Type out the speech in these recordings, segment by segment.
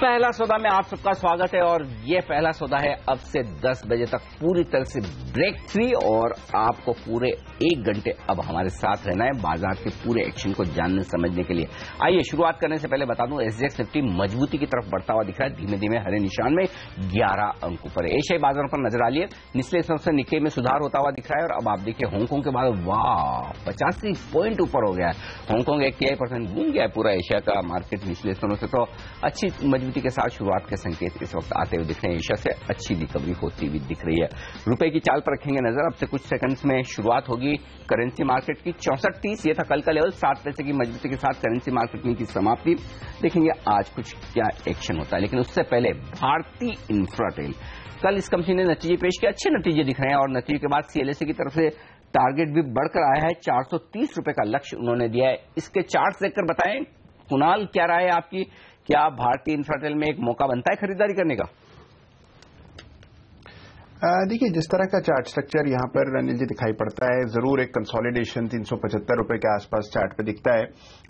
पहला सौदा में आप सबका स्वागत है और ये पहला सौदा है अब से 10 बजे तक पूरी तरह से ब्रेक फ्री और आपको पूरे 1 घंटे अब हमारे साथ रहना है बाजार के पूरे एक्शन को जानने समझने के लिए। आइए शुरुआत करने से पहले बता दूं एसजीएक्स निफ्टी मजबूती की तरफ बढ़ता हुआ दिख रहा है, धीमे धीमे हरे निशान में 11 अंकों पर। एशियाई बाजारों पर नजर आ लिए, निचले स्तरों से निक्के में सुधार होता हुआ दिख रहा है और अब आप देखिए हांगकांग के बाद वाह 85 पॉइंट ऊपर हो गया है। हांगकांग 1% घूम गया है पूरा एशिया का मार्केट निचले स्तरों से, तो अच्छी मजबूती के साथ शुरुआत के संकेत इस वक्त आते हुए दिख रहे हैं। एशिया से अच्छी रिकवरी होती हुई दिख रही है। रुपए की चाल पर रखेंगे नजर, अब से कुछ सेकंड्स में शुरुआत होगी करेंसी मार्केट की। 64.30 ये था कल का लेवल, 7 पैसे की मजबूती के साथ करेंसी मार्केट की समाप्ति। देखेंगे आज कुछ क्या एक्शन होता है, लेकिन उससे पहले भारती इंफ्राटेल, कल इस कंपनी ने नतीजे पेश किए, अच्छे नतीजे दिख रहे हैं और नतीजे के बाद सीएलएसए की तरफ से टारगेट भी बढ़कर आया है। 430 रुपए का लक्ष्य उन्होंने दिया है। इसके चार्ट देखकर बताएं कुणाल, क्या राय है आपकी, क्या भारतीय इंफ्राटेल में एक मौका बनता है खरीदारी करने का? देखिए, जिस तरह का चार्ट स्ट्रक्चर यहाँ पर अनिल जी दिखाई पड़ता है, जरूर एक कंसोलिडेशन 375 रुपए के आसपास चार्ट पे दिखता है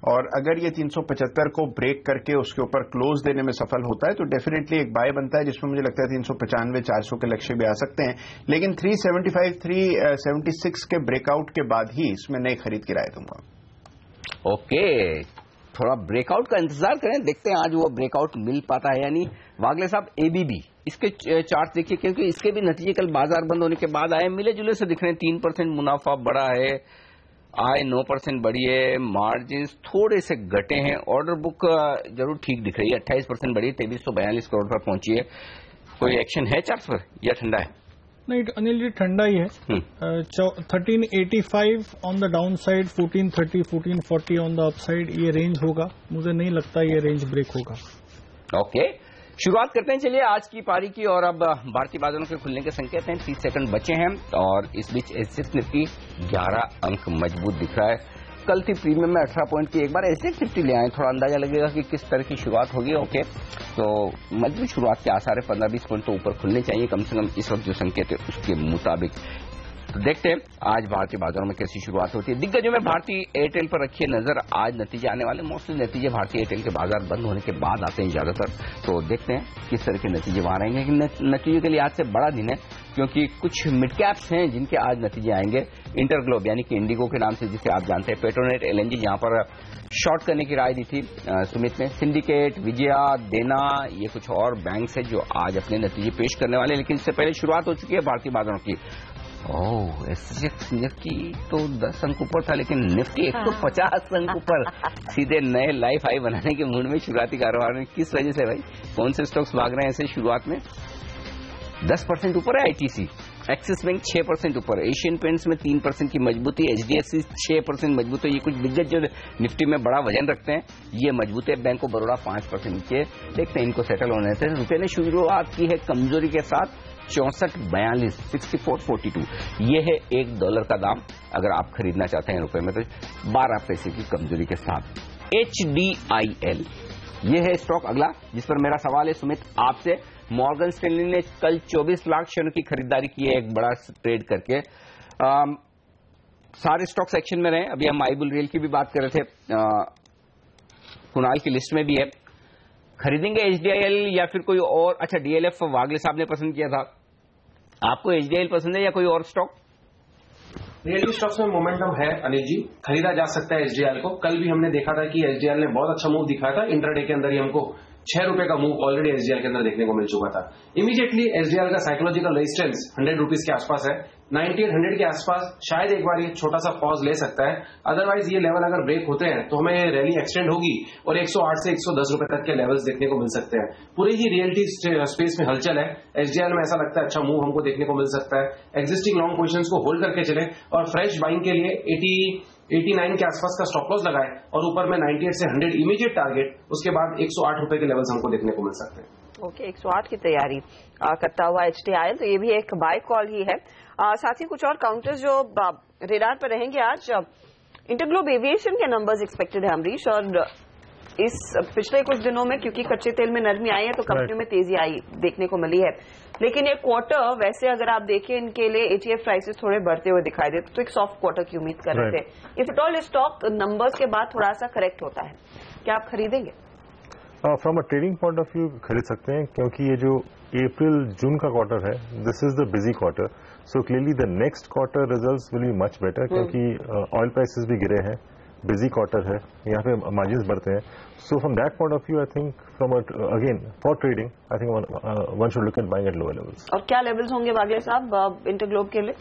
और अगर ये 375 को ब्रेक करके उसके ऊपर क्लोज देने में सफल होता है तो डेफिनेटली एक बाय बनता है, जिसमें मुझे लगता है 395 400 के लक्ष्य भी आ सकते हैं। लेकिन 375 376 के ब्रेकआउट के बाद ही इसमें नई खरीद की राय दूंगा। ओके, थोड़ा ब्रेकआउट का इंतजार करें, देखते हैं आज वो ब्रेकआउट मिल पाता है यानी। वागले साहब एबीबी, इसके चार्ट देखिए क्योंकि इसके भी नतीजे कल बाजार बंद होने के बाद आए, मिले जुले से दिख रहे हैं। 3% मुनाफा बढ़ा है, आय 9% बढ़ी है, मार्जिन थोड़े से घटे हैं, ऑर्डर बुक जरूर ठीक दिख रही है, 28% बढ़ी है, 2342 करोड़ पर पहुंची है। कोई एक्शन है चार्ट पर या ठंडा है? नहीं अनिल जी, ठंडा ही है। 1385 on the down side, 1430 1440 on the up side, ये रेंज होगा। मुझे नहीं लगता ये रेंज ब्रेक होगा। ओके, शुरुआत करते हैं चलिए आज की पारी की और अब भारतीय बाजारों के खुलने के संकेत हैं। 30 सेकंड बचे हैं और इस बीच एसजीएक्स निफ्टी 11 अंक मजबूत दिख रहा है। कल थी प्रीमियम में 18 पॉइंट की, एक बार एसजीएक्स निफ्टी ले आए, थोड़ा अंदाजा लगेगा कि किस तरह की शुरुआत होगी। ओके, तो मजबूत शुरुआत के आसार है, 15-20 पॉइंट तो ऊपर खुलने चाहिए कम से कम इस वक्त जो संकेत है उसके मुताबिक। तो देखते हैं आज भारतीय बाजारों में कैसी शुरुआत होती है। दिग्गजों में भारतीय एयरटेल पर रखिए नजर, आज नतीजे आने वाले, मोस्टली नतीजे भारतीय एयरटेल के बाजार बंद होने के बाद आते हैं ज्यादातर, तो देखते हैं किस तरह के नतीजे वहां रहेंगे। नतीजे के लिए आज से बड़ा दिन है क्योंकि कुछ मिड कैप्स हैं जिनके आज नतीजे आएंगे। इंटरग्लोब यानी कि इंडिगो के नाम से जिसे आप जानते हैं, पेट्रोनेट एलएनजी जहां पर शॉर्ट करने की राय दी थी सुमित ने, सिंडिकेट, विजया, देना, ये कुछ और बैंक्स है जो आज अपने नतीजे पेश करने वाले। लेकिन इससे पहले शुरुआत हो चुकी है भारतीय बाजारों की। एसजीएक्स निफ्टी तो 10 अंक ऊपर था, लेकिन निफ्टी 150 अंक ऊपर, सीधे नए लाइफ हाई बनाने के मूड में शुरुआती कारोबार में। किस वजह से भाई, कौन से स्टॉक्स भाग रहे हैं ऐसे शुरुआत में? 10% ऊपर है आईटीसी, एक्सिस बैंक 6% ऊपर, एशियन पेंट्स में 3% की मजबूती, एचडीएफसी 6% मजबूत है। ये कुछ दिग्गज जो निफ्टी में बड़ा वजन रखते हैं ये मजबूत है। बैंक ऑफ बड़ौदा 5% नीचे, देखते हैं इनको सेटल होने से। रुपये ने शुरुआत की है कमजोरी के साथ, 64.42 64.42 ये है $1 का दाम अगर आप खरीदना चाहते हैं रुपए में, तो 12 पैसे की कमजोरी के साथ। HDIL ये है स्टॉक अगला जिस पर मेरा सवाल है सुमित आपसे। मॉर्गन स्टैनली ने कल 24 लाख शेयर की खरीदारी की है एक बड़ा ट्रेड करके। सारे स्टॉक सेक्शन में रहे, अभी हम आईबुल रेल की भी बात कर रहे थे, कुणाल की लिस्ट में भी है। खरीदेंगे HDIL या फिर कोई और? अच्छा, DLF वागले साहब ने पसंद किया था, आपको HDIL पसंद है या कोई और स्टॉक? रियलिटी स्टॉक्स में मोमेंटम है अनिल जी, खरीदा जा सकता है HDIL को। कल भी हमने देखा था कि HDIL ने बहुत अच्छा मूव दिखाया था, इंट्राडे के अंदर ही हमको 6 रुपए का मूव ऑलरेडी HDIL के अंदर देखने को मिल चुका था। इमीडिएटली HDIL का साइकोलॉजिकल रेजिस्टेंस 100 रुपीज के आसपास है, 9800 के आसपास शायद एक बार ये छोटा सा पॉज ले सकता है। अदरवाइज ये लेवल अगर ब्रेक होते हैं तो हमें रैली एक्सटेंड होगी और 108 से 110 रुपए तक के लेवल्स देखने को मिल सकते हैं। पूरी ही रियलिटी स्पेस में हलचल है, HDIL में ऐसा लगता है अच्छा मूव हमको देखने को मिल सकता है। एग्जिस्टिंग लॉन्ग पोजीशंस को होल्ड करके चले और फ्रेश बाइंग के लिए 89 के आसपास का स्टॉप लॉस लगाए और ऊपर में 98 से 100 इमीडिएट टारगेट, उसके बाद 108 रुपए के लेवल्स हमको देखने को मिल सकते हैं। ओके, 108 की तैयारी करता हुआ HDIL, तो ये भी एक बाय कॉल ही है। साथ ही कुछ और काउंटर्स जो रेडार पर रहेंगे आज। इंटरग्लोब एविएशन के नंबर्स एक्सपेक्टेड है अमरीश, और इस पिछले कुछ दिनों में क्योंकि कच्चे तेल में नरमी आई है तो कंपनियों में तेजी आई देखने को मिली है। लेकिन ये क्वार्टर वैसे अगर आप देखें इनके लिए ETF प्राइसेस थोड़े बढ़ते हुए दिखाई देते, तो एक सॉफ्ट क्वार्टर की उम्मीद कर रहे थे। If it all stock numbers के बाद थोड़ा सा करेक्ट होता है, क्या आप खरीदेंगे? From a trading point of view खरीद सकते हैं, क्योंकि ये जो अप्रैल जून का क्वार्टर है, this is the busy quarter, so clearly the next quarter results will be much better, क्योंकि ऑयल प्राइसेस भी गिरे हैं, बिजी क्वार्टर है, यहाँ पे मार्जिन्स बढ़ते हैं. So from that point of view I think from again for trading I think one should look at buying at lower levels. और क्या लेवल्स होंगे वागले साहब इंटरग्लोब के लिए?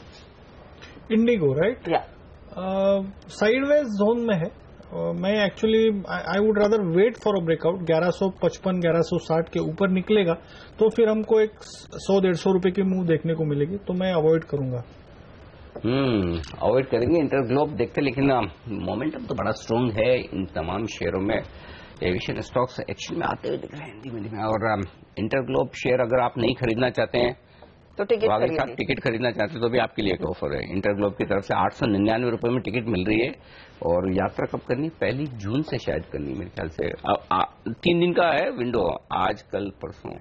इंडिगो राइट, या साइडवेज जोन में है. मैं actually I would rather wait for a breakout. 1155 1160 के ऊपर निकलेगा तो फिर हमको एक 100-150 रुपए की मूव देखने को मिलेगी, तो मैं अवॉइड करूंगा. अवॉइड करेंगे इंटरग्लोब देखते, लेकिन मोमेंटम तो बड़ा स्ट्रांग है इन तमाम शेयरों में. एविएशन स्टॉक्स एक्शन में आते हुए दिख रहे हैं धीमे धीमे. और इंटरग्लोब शेयर अगर आप नहीं खरीदना चाहते हैं तो टिकट खरीदना चाहते हैं तो भी आपके लिए एक ऑफर है. इंटरग्लोब की तरफ से 899 रुपए में टिकट मिल रही है. और यात्रा कब करनी? 1 जून से शायद करनी मेरे ख्याल से. 3 दिन का है विंडो, आज कल परसों.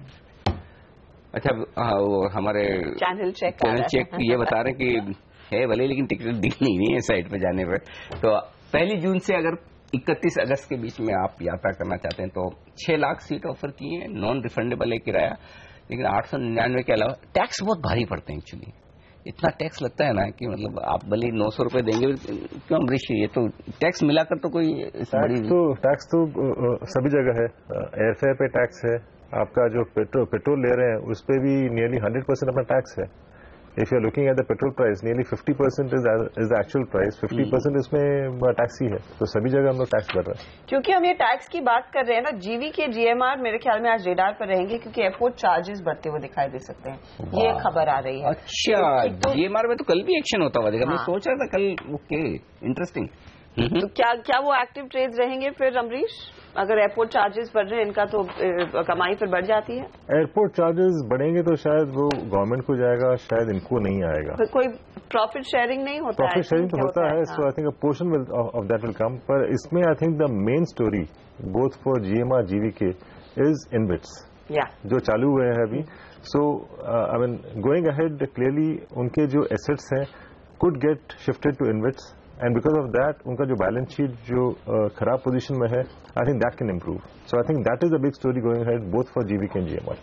अच्छा, वो हमारे चैनल चेक ये बता रहे कि है भले, लेकिन टिकट दिख नहीं है साइट पे जाने पर. तो 1 जून से अगर 31 अगस्त के बीच में आप यात्रा करना चाहते हैं तो 6 लाख सीट ऑफर की है. नॉन रिफंडेबल है किराया, लेकिन 899 के अलावा टैक्स बहुत भारी पड़ते हैं. एक्चुअली इतना टैक्स लगता है ना कि मतलब आप भले 900 रुपए देंगे, क्यों अमरीश, ये तो टैक्स मिलाकर तो कोई टैक्स तो सभी जगह है. एयरफेयर पे टैक्स है, आपका जो पेट्रोल ले रहे हैं उस पर भी नियरली 100% अपना टैक्स है. If you are looking at the petrol price, nearly 50% is the actual price, 50% इसमें टैक्स ही है. तो सभी जगह हम लोग टैक्स भर रहे हैं. क्योंकि हम ये टैक्स की बात कर रहे हैं ना, जीवी के जीएमआर मेरे ख्याल में आज रेडार पर रहेंगे, क्योंकि एयरपोर्ट चार्जेस बढ़ते हुए दिखाई दे सकते हैं. ये खबर आ रही है. अच्छा, जीएमआर में तो कल भी एक्शन होता हुआ देखा. मैं सोच रहा था कल. Okay, interesting. तो क्या वो एक्टिव ट्रेड्स रहेंगे फिर अमरीश? अगर एयरपोर्ट चार्जेस बढ़ रहे हैं इनका तो कमाई फिर बढ़ जाती है. एयरपोर्ट चार्जेस बढ़ेंगे तो शायद वो गवर्नमेंट को जाएगा, शायद इनको नहीं आएगा. फिर कोई प्रॉफिट शेयरिंग नहीं होता? प्रॉफिट शेयरिंग तो होता है, so I think a portion of that will come. पर इसमें I think the main story both for GMR GVK is InvITs, जो चालू हुए हैं अभी. So I mean going ahead clearly उनके जो एसेट्स हैं could get shifted to InvITs, and because of that उनका जो बैलेंस शीट जो खराब पोजीशन में है, I think that can improve. So I think that is the big story going ahead both for GVK and GMR.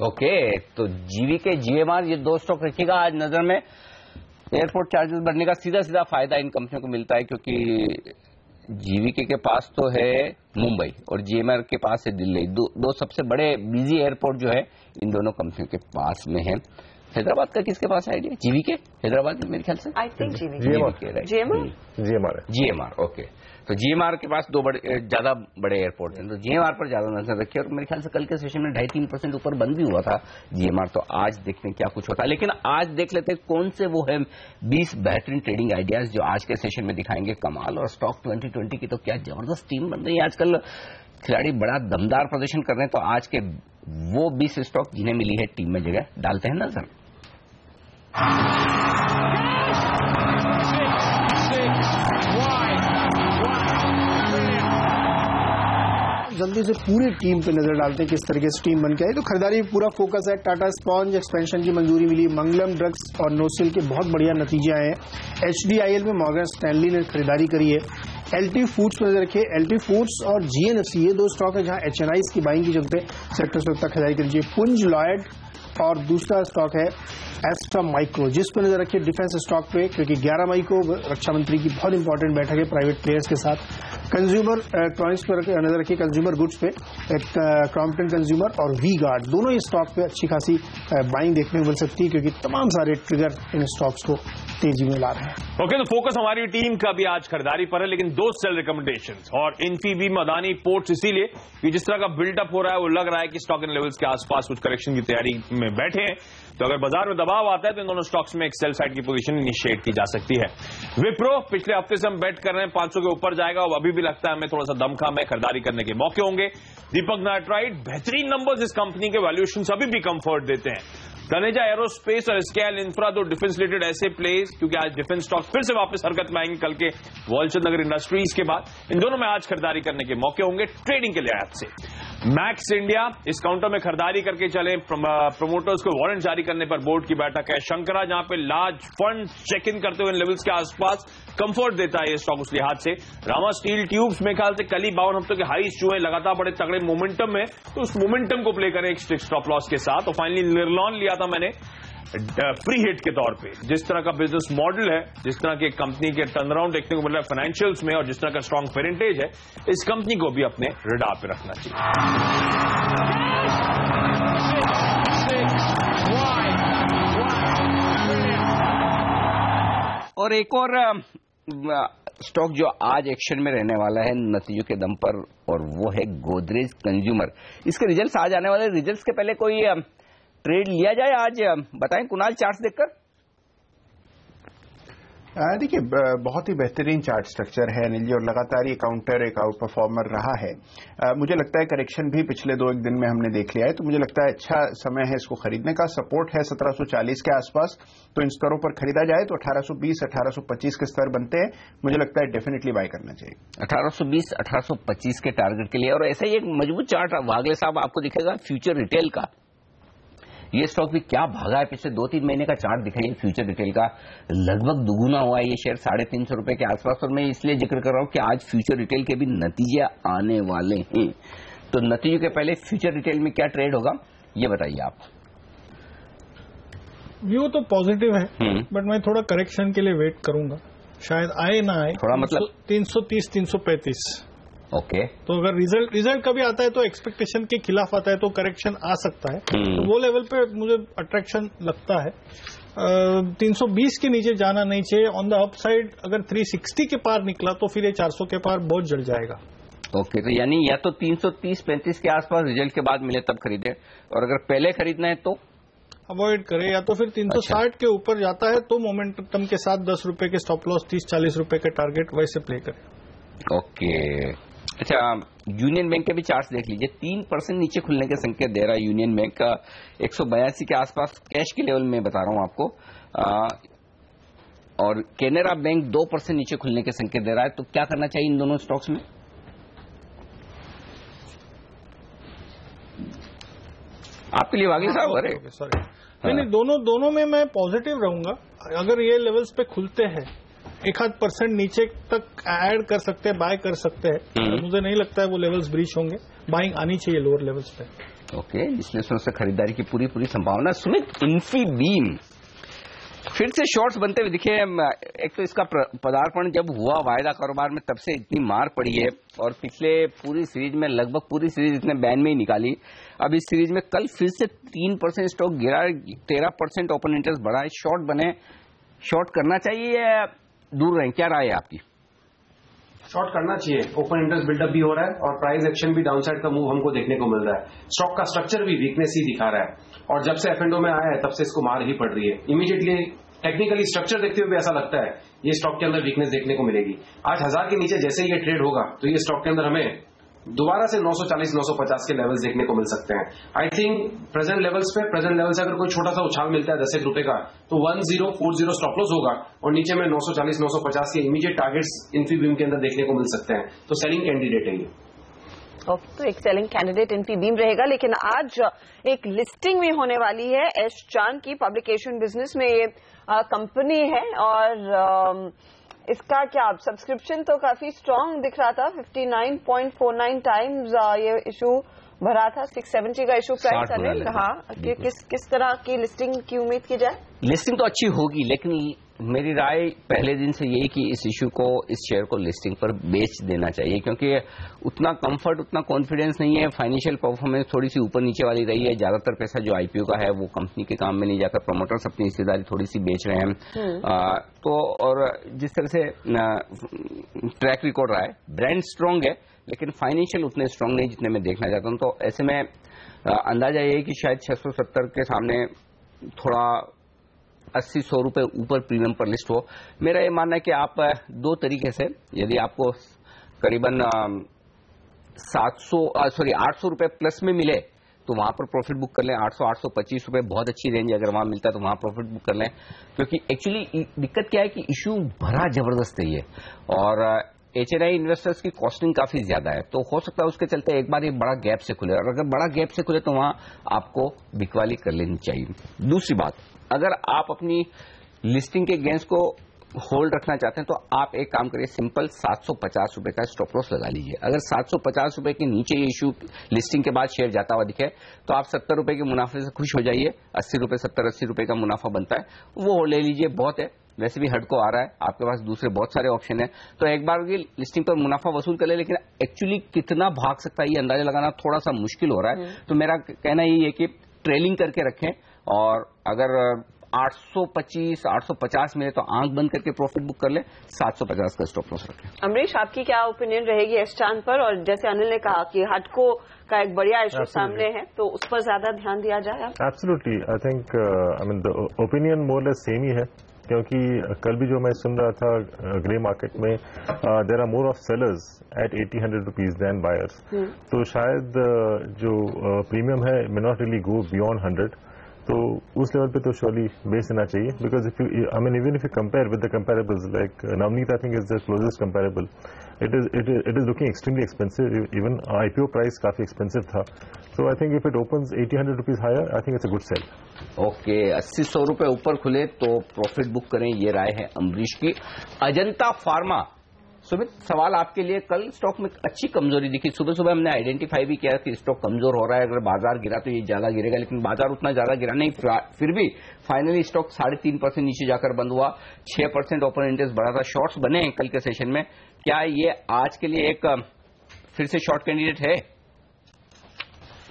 Okay, तो GVK GMR ये 2 stock रखिएगा आज नजर में. एयरपोर्ट चार्जेस बढ़ने का सीधा फायदा इन कंपनियों को मिलता है, क्योंकि जीवीके के पास तो है मुंबई और जीएमआर के पास है दिल्ली. दो सबसे बड़े बिजी एयरपोर्ट जो है इन दोनों कंपनियों के पास में है. हैदराबाद का किसके पास है आइडिया? जीवीके हैदराबाद में मेरे ख्याल से. I think GMR. ओके, तो जीएमआर के पास 2 ज्यादा बड़े एयरपोर्ट हैं, तो जीएमआर पर ज्यादा नजर रखिए. और मेरे ख्याल से कल के सेशन में 2.5-3% ऊपर बंद भी हुआ था जीएमआर. तो आज देखते हैं क्या कुछ होता है. लेकिन आज देख लेते हैं कौन से वो है 20 बेहतरीन ट्रेडिंग आइडियाज जो आज के सेशन में दिखाएंगे कमाल. और स्टॉक 2020 की तो क्या जबरदस्त टीम बन रही है आजकल. खिलाड़ी बड़ा दमदार प्रदर्शन कर रहे हैं. तो आज के वो 20 स्टॉक जिन्हें मिली है टीम में जगह, डालते हैं नजर. जल्दी से पूरी टीम पे नजर डालते हैं किस तरीके से टीम बन के आई. तो खरीदारी पूरा फोकस है. टाटा स्पॉन्ज एक्सपेंशन की मंजूरी मिली, मंगलम ड्रग्स और नोसिल के बहुत बढ़िया नतीजे आए हैं. एचडीआईएल में मॉर्गन स्टैनली ने खरीदारी करी है. एलटी फूड्स पर नजर रखिए. एलटी फूड्स और जीएनएफसी ये 2 स्टॉक है जहां एचएनआईज की बाइंग की चलते सेक्टर्स में खरीदारी करिए. पुंज लॉयड और दूसरा स्टॉक है एस्ट्रा माइक्रो, जिस पर नजर रखिए डिफेंस स्टॉक पे, क्योंकि 11 मई को रक्षा मंत्री की बहुत इंपॉर्टेंट बैठक है प्राइवेट प्लेयर्स के साथ. कंज्यूमर इलेक्ट्रॉनिक्स पर नजर रखिए, कंज्यूमर गुड्स पे क्रॉम्पटन कंज्यूमर और वी गार्ड, दोनों ही स्टॉक पे अच्छी खासी बाइंग देखने को मिल सकती है, क्योंकि तमाम सारे ट्रिगर इन स्टॉक्स को तेजी में ला रहे हैं. ओके, तो फोकस हमारी टीम का भी आज खरीदारी पर है, लेकिन 2 सेल रिकमेंडेशंस और इन्फीबीम, अदानी पोर्ट्स, इसीलिए कि जिस तरह का बिल्डअप हो रहा है वो लग रहा है कि स्टॉक इन लेवल्स के आसपास कुछ करेक्शन की तैयारी में बैठे हैं. तो अगर बाजार में दबाव आता है तो इन दोनों स्टॉक्स में एक सेल साइड की पोजीशन इनिशिएट की जा सकती है. विप्रो पिछले हफ्ते से हम बेट कर रहे हैं 500 के ऊपर जाएगा, और अभी भी लगता है हमें थोड़ा सा दमखम है, खरीदारी करने के मौके होंगे. दीपक नाइट्राइट, बेहतरीन नंबर्स इस कंपनी के, वैल्यूएशन अभी भी कंफर्ट देते हैं. तनेजा एरोस्पेस और स्केल इंफ्रा, 2 डिफेंस रिलेटेड ऐसे प्लेस, क्योंकि आज डिफेंस स्टॉक फिर से वापस हरकत में आएंगे कल के वॉलचंद नगर इंडस्ट्रीज के बाद. इन दोनों में आज खरीदारी करने के मौके होंगे ट्रेडिंग के लिहाज से. मैक्स इंडिया इस काउंटर में खरीदारी करके चले, प्रमोटर्स को वारंट जारी करने पर बोर्ड की बैठक है। शंकरा जहां पे लार्ज फंड चेक इन करते हुए लेवल्स के आसपास कंफर्ट देता है ये स्टॉक उस लिहाज से। रामा स्टील ट्यूब्स में ख्याल से कल ही 52 हफ्तों के हाई छुए, लगातार बड़े तगड़े मोमेंटम में, तो उस मोमेंटम को प्ले करें एक स्ट्रिक्ट स्टॉप लॉस के साथ। और फाइनली निर्लॉन लिया था मैंने प्री हिट के तौर पे। जिस तरह का बिजनेस मॉडल है, जिस तरह की कंपनी के टर्नअराउंड देखने को मिल रहा है फाइनेंशियल्स में, और जिस तरह का स्ट्रॉन्ग पेरेंटेज है, इस कंपनी को भी अपने रडार पे रखना चाहिए। और एक और स्टॉक जो आज एक्शन में रहने वाला है नतीजों के दम पर, और वो है गोदरेज कंज्यूमर। इसके रिजल्ट्स आज आने वाले, रिजल्ट्स के पहले कोई ट्रेड लिया जाए आज? बताएं कुणाल, चार्ट्स देखकर। देखिए, बहुत ही बेहतरीन चार्ट स्ट्रक्चर है अनिल जी, और लगातार ये काउंटर एक आउट परफॉर्मर रहा है। मुझे लगता है करेक्शन भी पिछले 2-1 दिन में हमने देख लिया है, तो मुझे लगता है अच्छा समय है इसको खरीदने का। सपोर्ट है 1740 के आसपास, तो इन स्तरों पर खरीदा जाए तो 1820, 1825 के स्तर बनते हैं। मुझे लगता है डेफिनेटली बाय करना चाहिए 1820, 1825 के टारगेट के लिए। और ऐसा ही एक मजबूत चार्ट वागले साहब आपको दिखेगा फ्यूचर रिटेल का। ये स्टॉक भी क्या भागा है, पिछले 2-3 महीने का चार्ट दिखाइए फ्यूचर रिटेल का, लगभग दुगुना हुआ है ये शेयर 350 रुपए के आसपास। और मैं इसलिए जिक्र कर रहा हूं कि आज फ्यूचर रिटेल के भी नतीजे आने वाले हैं, तो नतीजों के पहले फ्यूचर रिटेल में क्या ट्रेड होगा ये बताइए आप। व्यू तो पॉजिटिव है, बट मैं थोड़ा करेक्शन के लिए वेट करूंगा, शायद आए ना आए। थोड़ा मतलब 330, 335। ओके, तो अगर रिजल्ट कभी आता है तो एक्सपेक्टेशन के खिलाफ आता है तो करेक्शन आ सकता है, तो वो लेवल पे मुझे अट्रैक्शन लगता है। 320 के नीचे जाना नहीं चाहिए। ऑन द अप साइड अगर 360 के पार निकला तो फिर ये 400 के पार बहुत जड़ जाएगा। ओके, तो यानी या तो 330-35 के आसपास रिजल्ट के बाद मिले तब खरीदे, और अगर पहले खरीदना है तो अवॉइड करें, या तो फिर 360 के ऊपर जाता है तो मोमेंटम के साथ 10 रुपए के स्टॉप लॉस, 30-40 रुपए के टारगेट वैसे प्ले करें। ओके, अच्छा, यूनियन बैंक के भी चार्ट्स देख लीजिए। 3% नीचे खुलने के संकेत दे रहा है यूनियन बैंक का, 182 के आसपास कैश के लेवल में बता रहा हूं आपको। और कैनरा बैंक 2% नीचे खुलने के संकेत दे रहा है। तो क्या करना चाहिए इन दोनों स्टॉक्स में? आपके लिए वागले साहब, अरे सॉरी, नहीं, दोनों में मैं पॉजिटिव रहूंगा। अगर ये लेवल्स पे खुलते हैं 1-8% नीचे तक ऐड कर सकते हैं, बाय कर सकते हैं। मुझे नहीं लगता है वो लेवल्स ब्रीच होंगे, बाइंग आनी चाहिए लोअर लेवल्स पे। ओके, जिसमें से खरीदारी की पूरी संभावना। सुमित, इन्फीबीम फिर से शॉर्ट्स बनते हुए दिखे। एक तो इसका पदार्पण जब हुआ वायदा कारोबार में, तब से इतनी मार पड़ी है, और पिछले पूरी सीरीज में लगभग पूरी सीरीज इसने बैन में ही निकाली। अब इस सीरीज में कल फिर से 3% स्टॉक गिरा, 13% ओपन इंटरेस्ट बढ़ा है। शॉर्ट बने, शॉर्ट करना चाहिए या दूर रहें, क्या राय है आपकी? शॉर्ट करना चाहिए, ओपन इंटरेस्ट बिल्डअप भी हो रहा है और प्राइस एक्शन भी डाउनसाइड का मूव हमको देखने को मिल रहा है। स्टॉक का स्ट्रक्चर भी वीकनेस ही दिखा रहा है, और जब से एफ&ओ में आया है तब से इसको मार ही पड़ रही है। इमीडिएटली टेक्निकली स्ट्रक्चर देखते हुए भी ऐसा लगता है ये स्टॉक के अंदर वीकनेस देखने को मिलेगी। आज 1000 के नीचे जैसे ही ये ट्रेड होगा तो ये स्टॉक के अंदर हमें दोबारा से 940, 950 के लेवल्स देखने को मिल सकते हैं। आई थिंक प्रेजेंट लेवल्स से अगर कोई छोटा सा उछाल मिलता है 10 रुपए का, तो 1040 स्टॉप लॉस होगा, और नीचे में 940, 950 के इमीडिएट टारगेट्स इन्फीबीम के अंदर देखने को मिल सकते हैं। तो सेलिंग कैंडिडेट है ये। ओके, तो एक सेलिंग कैंडिडेट इन्फीबीम रहेगा। लेकिन आज एक लिस्टिंग भी होने वाली है एस चांद की। पब्लिकेशन बिजनेस में ये कंपनी है, और इसका क्या सब्सक्रिप्शन तो काफी स्ट्रांग दिख रहा था। 59.49 टाइम्स ये इशू भरा था। 670 का इशू प्राइस अनिल। हाँ, किस तरह की लिस्टिंग की उम्मीद की जाए? लिस्टिंग तो अच्छी होगी, लेकिन मेरी राय पहले दिन से यही कि इस इशू को, इस शेयर को लिस्टिंग पर बेच देना चाहिए, क्योंकि उतना कंफर्ट, उतना कॉन्फिडेंस नहीं है। फाइनेंशियल परफॉर्मेंस थोड़ी सी ऊपर नीचे वाली रही है। ज्यादातर पैसा जो आईपीओ का है वो कंपनी के काम में नहीं जाकर प्रमोटर्स अपनी हिस्सेदारी थोड़ी सी बेच रहे हैं। तो और जिस तरह से ट्रैक रिकॉर्ड रहा है, ब्रांड स्ट्रांग है, लेकिन फाइनेंशियल उतने स्ट्रांग नहीं जितने मैं देखना चाहता हूं। तो ऐसे में अंदाजा ये है कि शायद 670 के सामने थोड़ा 80-100 रुपए ऊपर प्रीमियम पर लिस्ट हो। मेरा ये मानना है कि आप दो तरीके से, यदि आपको करीबन 800 रुपए प्लस में मिले तो वहां पर प्रॉफिट बुक कर लें। 800-825 रुपए बहुत अच्छी रेंज, अगर वहां मिलता है तो वहां प्रॉफिट बुक कर लें। क्योंकि एक्चुअली दिक्कत क्या है कि इशू भरा जबरदस्त है ये, और HNI इन्वेस्टर्स की कॉस्टिंग काफी ज्यादा है, तो हो सकता है उसके चलते एक बार ये बड़ा गैप से खुले, और अगर बड़ा गैप से खुले तो वहां आपको बिकवाली कर लेनी चाहिए। दूसरी बात, अगर आप अपनी लिस्टिंग के गेंस को होल्ड रखना चाहते हैं तो आप एक काम करिए, सिंपल 750 रुपए का स्टॉप लॉस लगा लीजिए। अगर 750 रुपए के नीचे ये इशू लिस्टिंग के बाद शेयर जाता हुआ दिखे तो आप 70 रुपए के मुनाफे से खुश हो जाइए। 80 रुपए 70-80 रुपए का मुनाफा बनता है, वो ले लीजिए, बहुत है। वैसे भी हड को आ रहा है, आपके पास दूसरे बहुत सारे ऑप्शन है, तो एक बार की लिस्टिंग पर मुनाफा वसूल कर ले। लेकिन एक्चुअली कितना भाग सकता है ये अंदाजा लगाना थोड़ा सा मुश्किल हो रहा है, तो मेरा कहना यही है कि ट्रेलिंग करके रखें, और अगर 825, 850 मिले तो आंख बंद करके प्रॉफिट बुक कर ले, 750 का स्टॉप लॉस रखें। अमरीश, आपकी क्या ओपिनियन रहेगी इस चांद पर? और जैसे अनिल ने कहा कि हटको का एक बढ़िया इशू सामने है, तो उस पर ज्यादा ध्यान दिया जाए? Absolutely, I think I mean the opinion more less same ही है, क्योंकि कल भी जो मैं सुन रहा था ग्रे मार्केट में there are more of sellers at 80-100 rupees than buyers, तो शायद जो प्रीमियम है may not really go beyond 100, तो उस लेवल पे तो श्योरली बेच देना चाहिए। Because if you I mean even if you compare with the comparables like Navneet, I think is the closest comparable, it is looking extremely expensive, even IPO price काफी expensive था, so I think if it opens 80-100 rupees higher, I think it's a good sell. Okay, 80-100 रुपए ऊपर खुले तो profit book करें, ये राय है अमरीश की। अजंता फार्मा, सुमित सवाल आपके लिए, कल स्टॉक में अच्छी कमजोरी दिखी, सुबह सुबह हमने आइडेंटिफाई भी किया कि स्टॉक कमजोर हो रहा है, अगर बाजार गिरा तो ये ज्यादा गिरेगा, लेकिन बाजार उतना ज्यादा गिरा नहीं, फिर भी फाइनली स्टॉक 3.5% नीचे जाकर बंद हुआ, 6% ओपन इंटरेस्ट बढ़ा था, शॉर्ट्स बने हैं कल के सेशन में। क्या ये आज के लिए एक फिर से शॉर्ट कैंडिडेट है?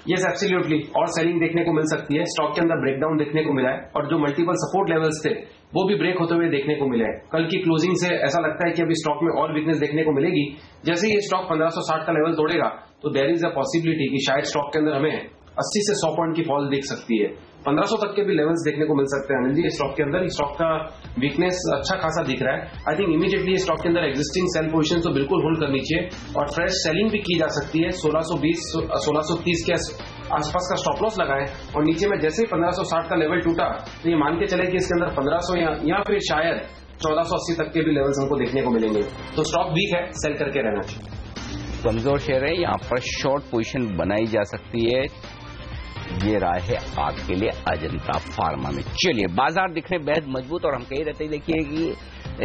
यस, एब्सोल्युटली, और सेलिंग देखने को मिल सकती है। स्टॉक के अंदर ब्रेकडाउन देखने को मिला है, और जो मल्टीपल सपोर्ट लेवल्स थे वो भी ब्रेक होते हुए देखने को मिले हैं। कल की क्लोजिंग से ऐसा लगता है कि अभी स्टॉक में और वीकनेस देखने को मिलेगी। जैसे ही ये स्टॉक 1560 का लेवल तोड़ेगा तो देयर इज अ पॉसिबिलिटी कि शायद स्टॉक के अंदर हमें 80 से 100 पॉइंट की फॉल दिख सकती है। 1500 तक के भी लेवल्स देखने को मिल सकते हैं अनिल जी। स्टॉक के अंदर स्टॉक का वीकनेस अच्छा खासा दिख रहा है। आई थिंक इमीडिएटली स्टॉक के अंदर एग्जिस्टिंग सेल पोजीशन तो बिल्कुल होल्ड करनी चाहिए, और फ्रेश सेलिंग भी की जा सकती है। 1620 1630 के आसपास का स्टॉप लॉस लगाएं, और नीचे में जैसे ही 1560 का लेवल टूटा तो ये मान के चले कि इसके अंदर 1500 या फिर शायद 1480 तक के भी लेवल्स हमको देखने को मिलेंगे। तो स्टॉक वीक है, सेल करके रहना चाहिए। कमजोर शेयर है, यहाँ पर शॉर्ट पोजीशन बनाई जा सकती है, ये राय है आपके लिए अजंता फार्मा में। चलिए, बाजार दिख रहे बेहद मजबूत, और हम कही रहते हैं देखिए कि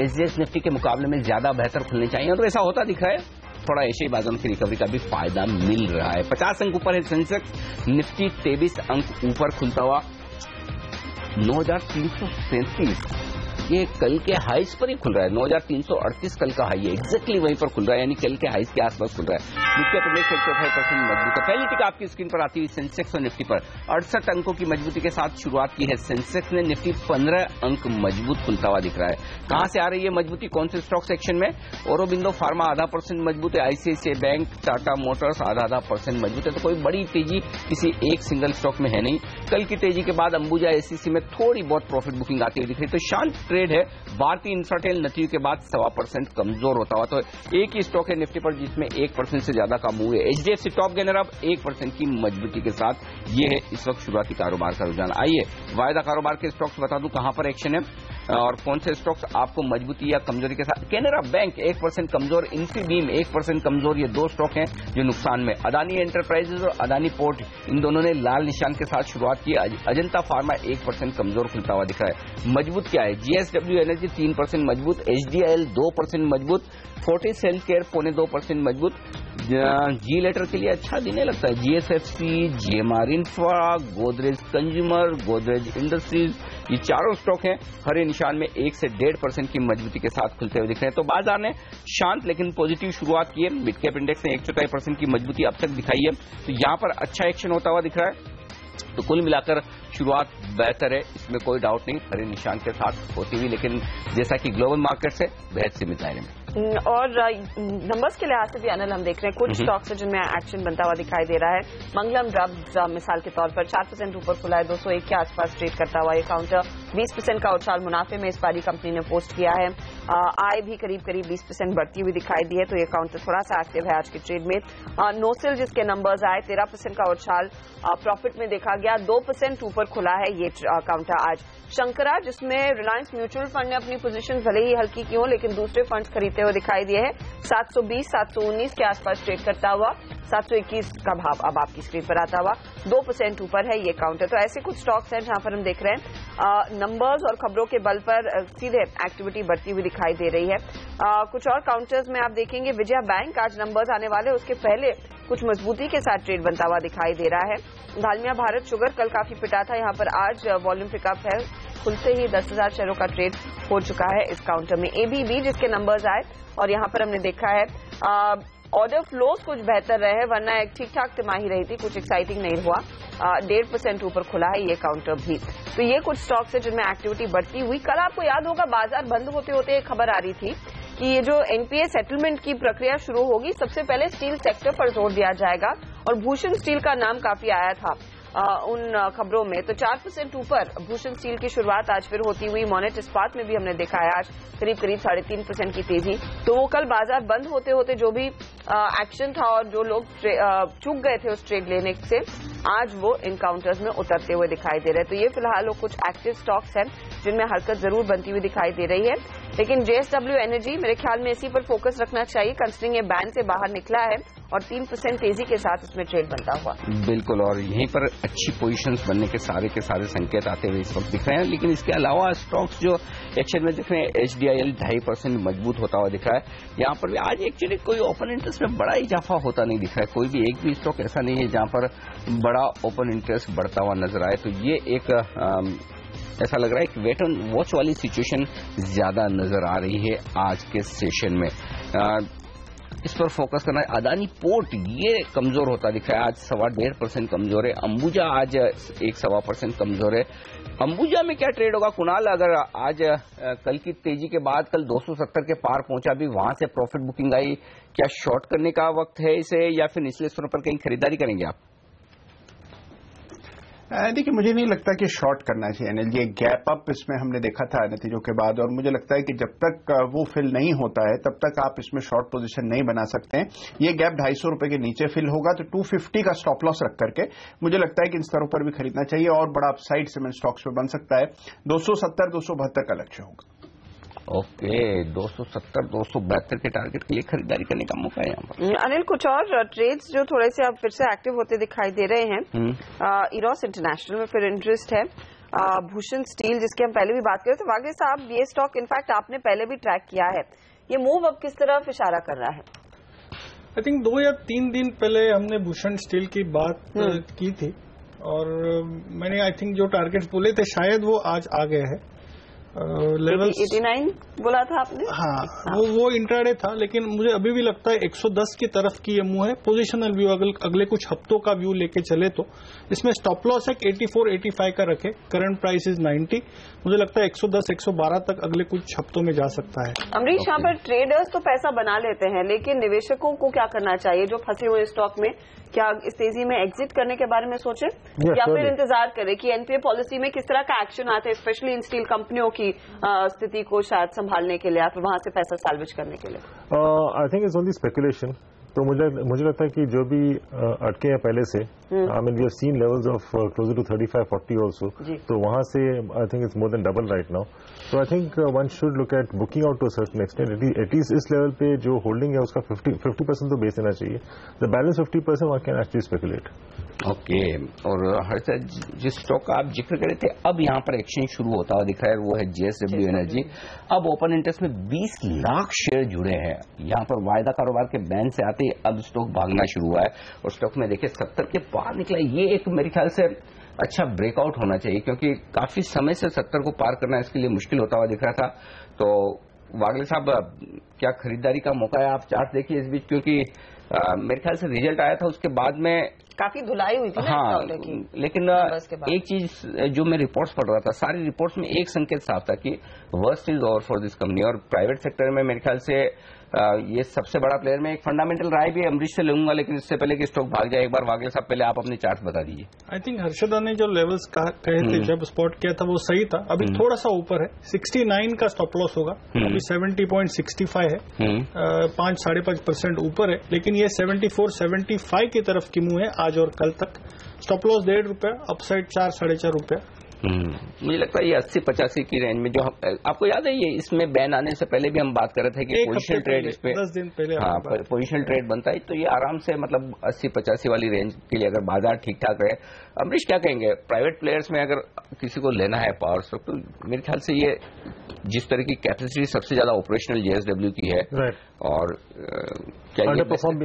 SGX निफ्टी के मुकाबले में ज्यादा बेहतर खुलने चाहिए, और तो ऐसा होता दिख रहा है। थोड़ा एशियाई बाजारों की रिकवरी का भी फायदा मिल रहा है। 50 अंक ऊपर है सेंसेक्स, निफ्टी 23 अंक ऊपर खुलता हुआ 9337, ये कल के हाइस पर ही खुल रहा है। 9338 कल का हाई है, एग्जैक्टली वहीं पर खुल रहा है, यानी कल के हाइस के आसपास खुल रहा है। निफ्टी अपने 105% मजबूत है। पहली टिक आपकी स्क्रीन पर आती हुई सेंसेक्स और निफ्टी पर 68 अंकों की मजबूती के साथ शुरुआत की है सेंसेक्स ने। निफ्टी 15 अंक मजबूत खुलता हुआ दिख रहा है। कहां से आ रही है मजबूती, कौन से स्टॉक सेक्शन में? औरोबिंदो फार्मा 0.5% मजबूत है, ICICI बैंक, टाटा मोटर्स 0.5% मजबूत है। तो कोई बड़ी तेजी किसी एक सिंगल स्टॉक में है नहीं। कल की तेजी के बाद अंबुजा SCC में थोड़ी बहुत प्रॉफिट बुकिंग आती हुई दिख रही है, तो शांत ट्रेड है। भारतीय इंफ्राटेल नतीजों के बाद 1.25% कमजोर होता हुआ, तो एक ही स्टॉक है निफ्टी पर जिसमें 1% से ज्यादा का मूव है। HDFC टॉप गेनर अब 1% की मजबूती के साथ, ये है इस वक्त शुरुआती कारोबार का रुझान। आइए वायदा कारोबार के स्टॉक्स बता दूं कहां पर एक्शन है और कौन से स्टॉक्स आपको मजबूती या कमजोरी के साथ। कैनरा बैंक 1% कमजोर, इन्फीबीम 1% कमजोर, ये दो स्टॉक हैं जो नुकसान में। अदानी एंटरप्राइजेज और अदानी पोर्ट, इन दोनों ने लाल निशान के साथ शुरुआत की। अजंता फार्मा 1% कमजोर खुलता हुआ दिखा है। मजबूत क्या है? GSW एनर्जी 3% मजबूत, HDIL 2% मजबूत, फोर्टिस हेल्थ केयर 0.25% मजबूत। जी लेटर के लिए अच्छा दिन लगता है। GSFC, GMR infra, Godrej consumer, Godrej industries, ये चारों स्टॉक हैं हरे निशान में 1 से 1.5% की मजबूती के साथ खुलते हुए दिख रहे हैं। तो बाजार ने शांत लेकिन पॉजिटिव शुरुआत की है। मिड कैप इंडेक्स ने 1.25% की मजबूती अब तक दिखाई है, तो यहां पर अच्छा एक्शन होता हुआ दिख रहा है। तो कुल मिलाकर शुरुआत बेहतर है, इसमें कोई डाउट नहीं, हरे निशान के साथ होती हुई, लेकिन जैसा कि ग्लोबल मार्केट से बेहद सीमित दायरे में। और नंबर्स के लिहाज से भी अनिल हम देख रहे हैं कुछ स्टॉक्स है जिनमें एक्शन बनता हुआ दिखाई दे रहा है। मंगलम ड्रग्स मिसाल के तौर पर 4% ऊपर खुला है, 201 के आसपास ट्रेड करता हुआ ये काउंटर। 20% का उछाल मुनाफे में इस पारी कंपनी ने पोस्ट किया है। आय भी करीब 20% बढ़ती हुई दिखाई दी है, तो ये काउंटर थोड़ा सा एक्टिव है आज की ट्रेड में। नोसिल जिसके नंबर्स आए 13% का उछाल प्रॉफिट में देखा गया, 2% ऊपर खुला है ये काउंटर आज। शंकरा जिसमें रिलायंस म्यूचुअल फंड ने अपनी पोजीशन भले ही हल्की की हो लेकिन दूसरे फंड्स खरीदते हुए दिखाई दिए हैं, 720 719 के आसपास ट्रेड करता हुआ, 721 का भाव अब आपकी स्क्रीन पर आता हुआ, 2% ऊपर है ये काउंटर। तो ऐसे कुछ स्टॉक्स हैं जहां पर हम देख रहे हैं नंबर्स और खबरों के बल पर सीधे एक्टिविटी बढ़ती हुई दिखाई दे रही है। कुछ और काउंटर्स में आप देखेंगे विजया बैंक आज नंबर्स आने वाले उसके पहले कुछ मजबूती के साथ ट्रेड बनता हुआ दिखाई दे रहा है। दालमिया भारत शुगर कल काफी पिटा था, यहां पर आज वॉल्यूम पिकअप है, खुलते ही 10,000 शेयरों का ट्रेड हो चुका है इस काउंटर में। एबीबी जिसके नंबर्स आए और यहां पर हमने देखा है ऑर्डर फ्लोज कुछ बेहतर रहे, वरना एक ठीक ठाक तिमाही रही थी, कुछ एक्साइटिंग नहीं हुआ। 1.5% ऊपर खुला है ये काउंटर भी। तो ये कुछ स्टॉक्स है जिनमें एक्टिविटी बढ़ती हुई। कल आपको याद होगा बाजार बंद होते होते एक खबर आ रही थी कि ये जो एनपीए सेटलमेंट की प्रक्रिया शुरू होगी सबसे पहले स्टील सेक्टर पर जोर दिया जाएगा, और भूषण स्टील का नाम काफी आया था उन खबरों में। तो 4% ऊपर भूषण स्टील की शुरुआत आज फिर होती हुई। मोनेट इस्पात में भी हमने देखा है आज करीब 3.5% की तेजी। तो वो कल बाजार बंद होते होते जो भी एक्शन था और जो लोग चूक गए थे उस ट्रेड लेने से, आज वो इन काउंटर्स में उतरते हुए दिखाई दे रहे हैं। तो ये फिलहाल वो कुछ एक्टिव स्टॉक्स हैं जिनमें हरकत जरूर बनती हुई दिखाई दे रही है। लेकिन जेएसडब्ल्यू एनर्जी मेरे ख्याल में इसी पर फोकस रखना चाहिए, कंसिडरिंग ये बैन से बाहर निकला है और 3% तेजी के साथ इसमें ट्रेड बनता हुआ। बिल्कुल, और यहीं पर अच्छी पोजीशंस बनने के सारे संकेत आते हुए इस वक्त दिख रहे हैं। लेकिन इसके अलावा स्टॉक्स जो एक्शन में दिख रहे हैं, एचडीआईएल 2.5% मजबूत होता हुआ दिख रहा है। यहाँ पर भी आज एक्चुअली कोई ओपन इंटरेस्ट में बड़ा इजाफा होता नहीं दिख रहा है, कोई भी एक भी स्टॉक ऐसा नहीं है जहां पर बड़ा ओपन इंटरेस्ट बढ़ता हुआ नजर आए। तो ये एक ऐसा लग रहा है कि वेट एंड वॉच वाली सिचुएशन ज्यादा नजर आ रही है आज के सेशन में। इस पर फोकस करना है। अदानी पोर्ट ये कमजोर होता दिख रहा है, आज 1.5% कमजोर है। अंबुजा आज 1.25% कमजोर है। अंबुजा में क्या ट्रेड होगा कुणाल? अगर आज कल की तेजी के बाद कल 270 के पार पहुंचा, भी वहां से प्रॉफिट बुकिंग आई, क्या शॉर्ट करने का वक्त है इसे या फिर निचले स्तरों पर कहीं खरीदारी करेंगे आप? देखिए, मुझे नहीं लगता कि शॉर्ट करना चाहिए एनएलजी। एक गैप अप इसमें हमने देखा था नतीजों के बाद, और मुझे लगता है कि जब तक वो फिल नहीं होता है तब तक आप इसमें शॉर्ट पोजीशन नहीं बना सकते हैं। ये गैप 250 रुपए के नीचे फिल होगा तो 250 का स्टॉप लॉस रख करके मुझे लगता है कि इन स्तरों पर भी खरीदना चाहिए, और बड़ा अपसाइड सीमेंट स्टॉक्स में बन सकता है। 270 272 का लक्ष्य होगा। ओके, 270 272 के टारगेट के लिए खरीदारी करने का मौका है यहाँ पर। अनिल, कुछ और ट्रेड्स जो थोड़े से अब फिर से एक्टिव होते दिखाई दे रहे हैं। इरोस इंटरनेशनल में फिर इंटरेस्ट है। भूषण स्टील जिसकी हम पहले भी बात करें, तो वागे साहब ये स्टॉक इनफैक्ट आपने पहले भी ट्रैक किया है, ये मूव अब किस तरफ इशारा कर रहा है? आई थिंक 2 या 3 दिन पहले हमने भूषण स्टील की बात की थी, और मैंने आई थिंक जो टारगेट्स बोले थे शायद वो आज आ गए हैं। लेवल 89 बोला था आपने। हाँ, वो इंट्राडे था, लेकिन मुझे अभी भी लगता है 110 की तरफ की ये मूव है। पोजिशनल व्यू अगले कुछ हफ्तों का व्यू लेके चले तो इसमें स्टॉप लॉस है 84-85 का रखे, करंट प्राइस इज 90। मुझे लगता है 110-112 तक अगले कुछ हफ्तों में जा सकता है। अमरीश, यहाँ पर ट्रेडर्स तो पैसा बना लेते हैं, लेकिन निवेशकों को क्या करना चाहिए जो फंसे हुए स्टॉक में? क्या इस तेजी में एग्जिट करने के बारे में सोचें या फिर इंतजार करें कि एनपीए पॉलिसी में किस तरह का एक्शन आता है, स्पेशली इन स्टील कंपनियों की स्थिति को शायद संभालने के लिए या फिर वहां से पैसा सैल्वेज करने के लिए? आई थिंक इट्स ओनली स्पेकुलेशन। तो मुझे लगता है कि जो भी अटके हैं पहले से, I mean we have seen levels of closer to 35-40 also, तो वहां से I think it's more than double right now. तो I think one should look at booking out to a certain extent. At least इस level पे जो holding है उसका 50% तो बेच देना चाहिए। The balance 50% one can actually speculate. Okay, और हर्षद, जिस स्टॉक का आप जिक्र करे थे अब यहाँ पर एक्सचेंज शुरू होता हुआ दिख रहा है, वो है जेएसडब्ल्यू एनर्जी। अब ओपन इंटरेस्ट में 20 लाख शेयर जुड़े हैं। यहाँ पर वायदा कारोबार के बैन से आते ही अब स्टॉक भागना शुरू हुआ है, और स्टॉक में देखिए 70 के पार निकला। ये एक मेरे ख्याल से अच्छा ब्रेकआउट होना चाहिए, क्योंकि काफी समय से 70 को पार करना इसके लिए मुश्किल होता हुआ दिख रहा था। तो वागले साहब, क्या खरीदारी का मौका है? आप चार्ट देखिए इस बीच, क्योंकि मेरे ख्याल से रिजल्ट आया था उसके बाद में काफी धुलाई हुई थी ना हाँ, की। लेकिन एक चीज जो मैं रिपोर्ट्स पढ़ रहा था, सारी रिपोर्ट्स में एक संकेत साफ था कि worst is over for this company. और प्राइवेट सेक्टर में मेरे ख्याल से ये सबसे बड़ा प्लेयर में एक फंडामेंटल राय भी अमरीश से लूंगा, लेकिन इससे पहले कि स्टॉक भाग जाए, एक बार वागले साहब पहले आप अपने चार्ट बता दीजिए। आई थिंक हर्षदा ने जो लेवल्स कहे थे जब स्पॉट किया था वो सही था। अभी थोड़ा सा ऊपर है, 69 का स्टॉप लॉस होगा, अभी 70.65 है, 5-5.5% ऊपर है, लेकिन ये 74-75 की तरफ की मुंह है आज और कल तक। स्टॉप लॉस ₹1.5, अपसाइड 4-4.5 रुपया। मुझे लगता है ये 80-85 की रेंज में, जो आपको याद है ये इसमें बैन आने से पहले भी हम बात कर रहे थे कि पोजिशनल ट्रेड इस पे 10 दिन पहले, हाँ, पोजिशनल ट्रेड बनता है, तो ये आराम से मतलब 80-85 वाली रेंज के लिए अगर बाजार ठीक ठाक रहे। अमरीश क्या कहेंगे, प्राइवेट प्लेयर्स में अगर किसी को लेना है पावर स्टॉक, तो मेरे ख्याल से ये जिस तरह की कैपेसिटी सबसे ज्यादा ऑपरेशनल JSW की है, और अंडर परफॉर्म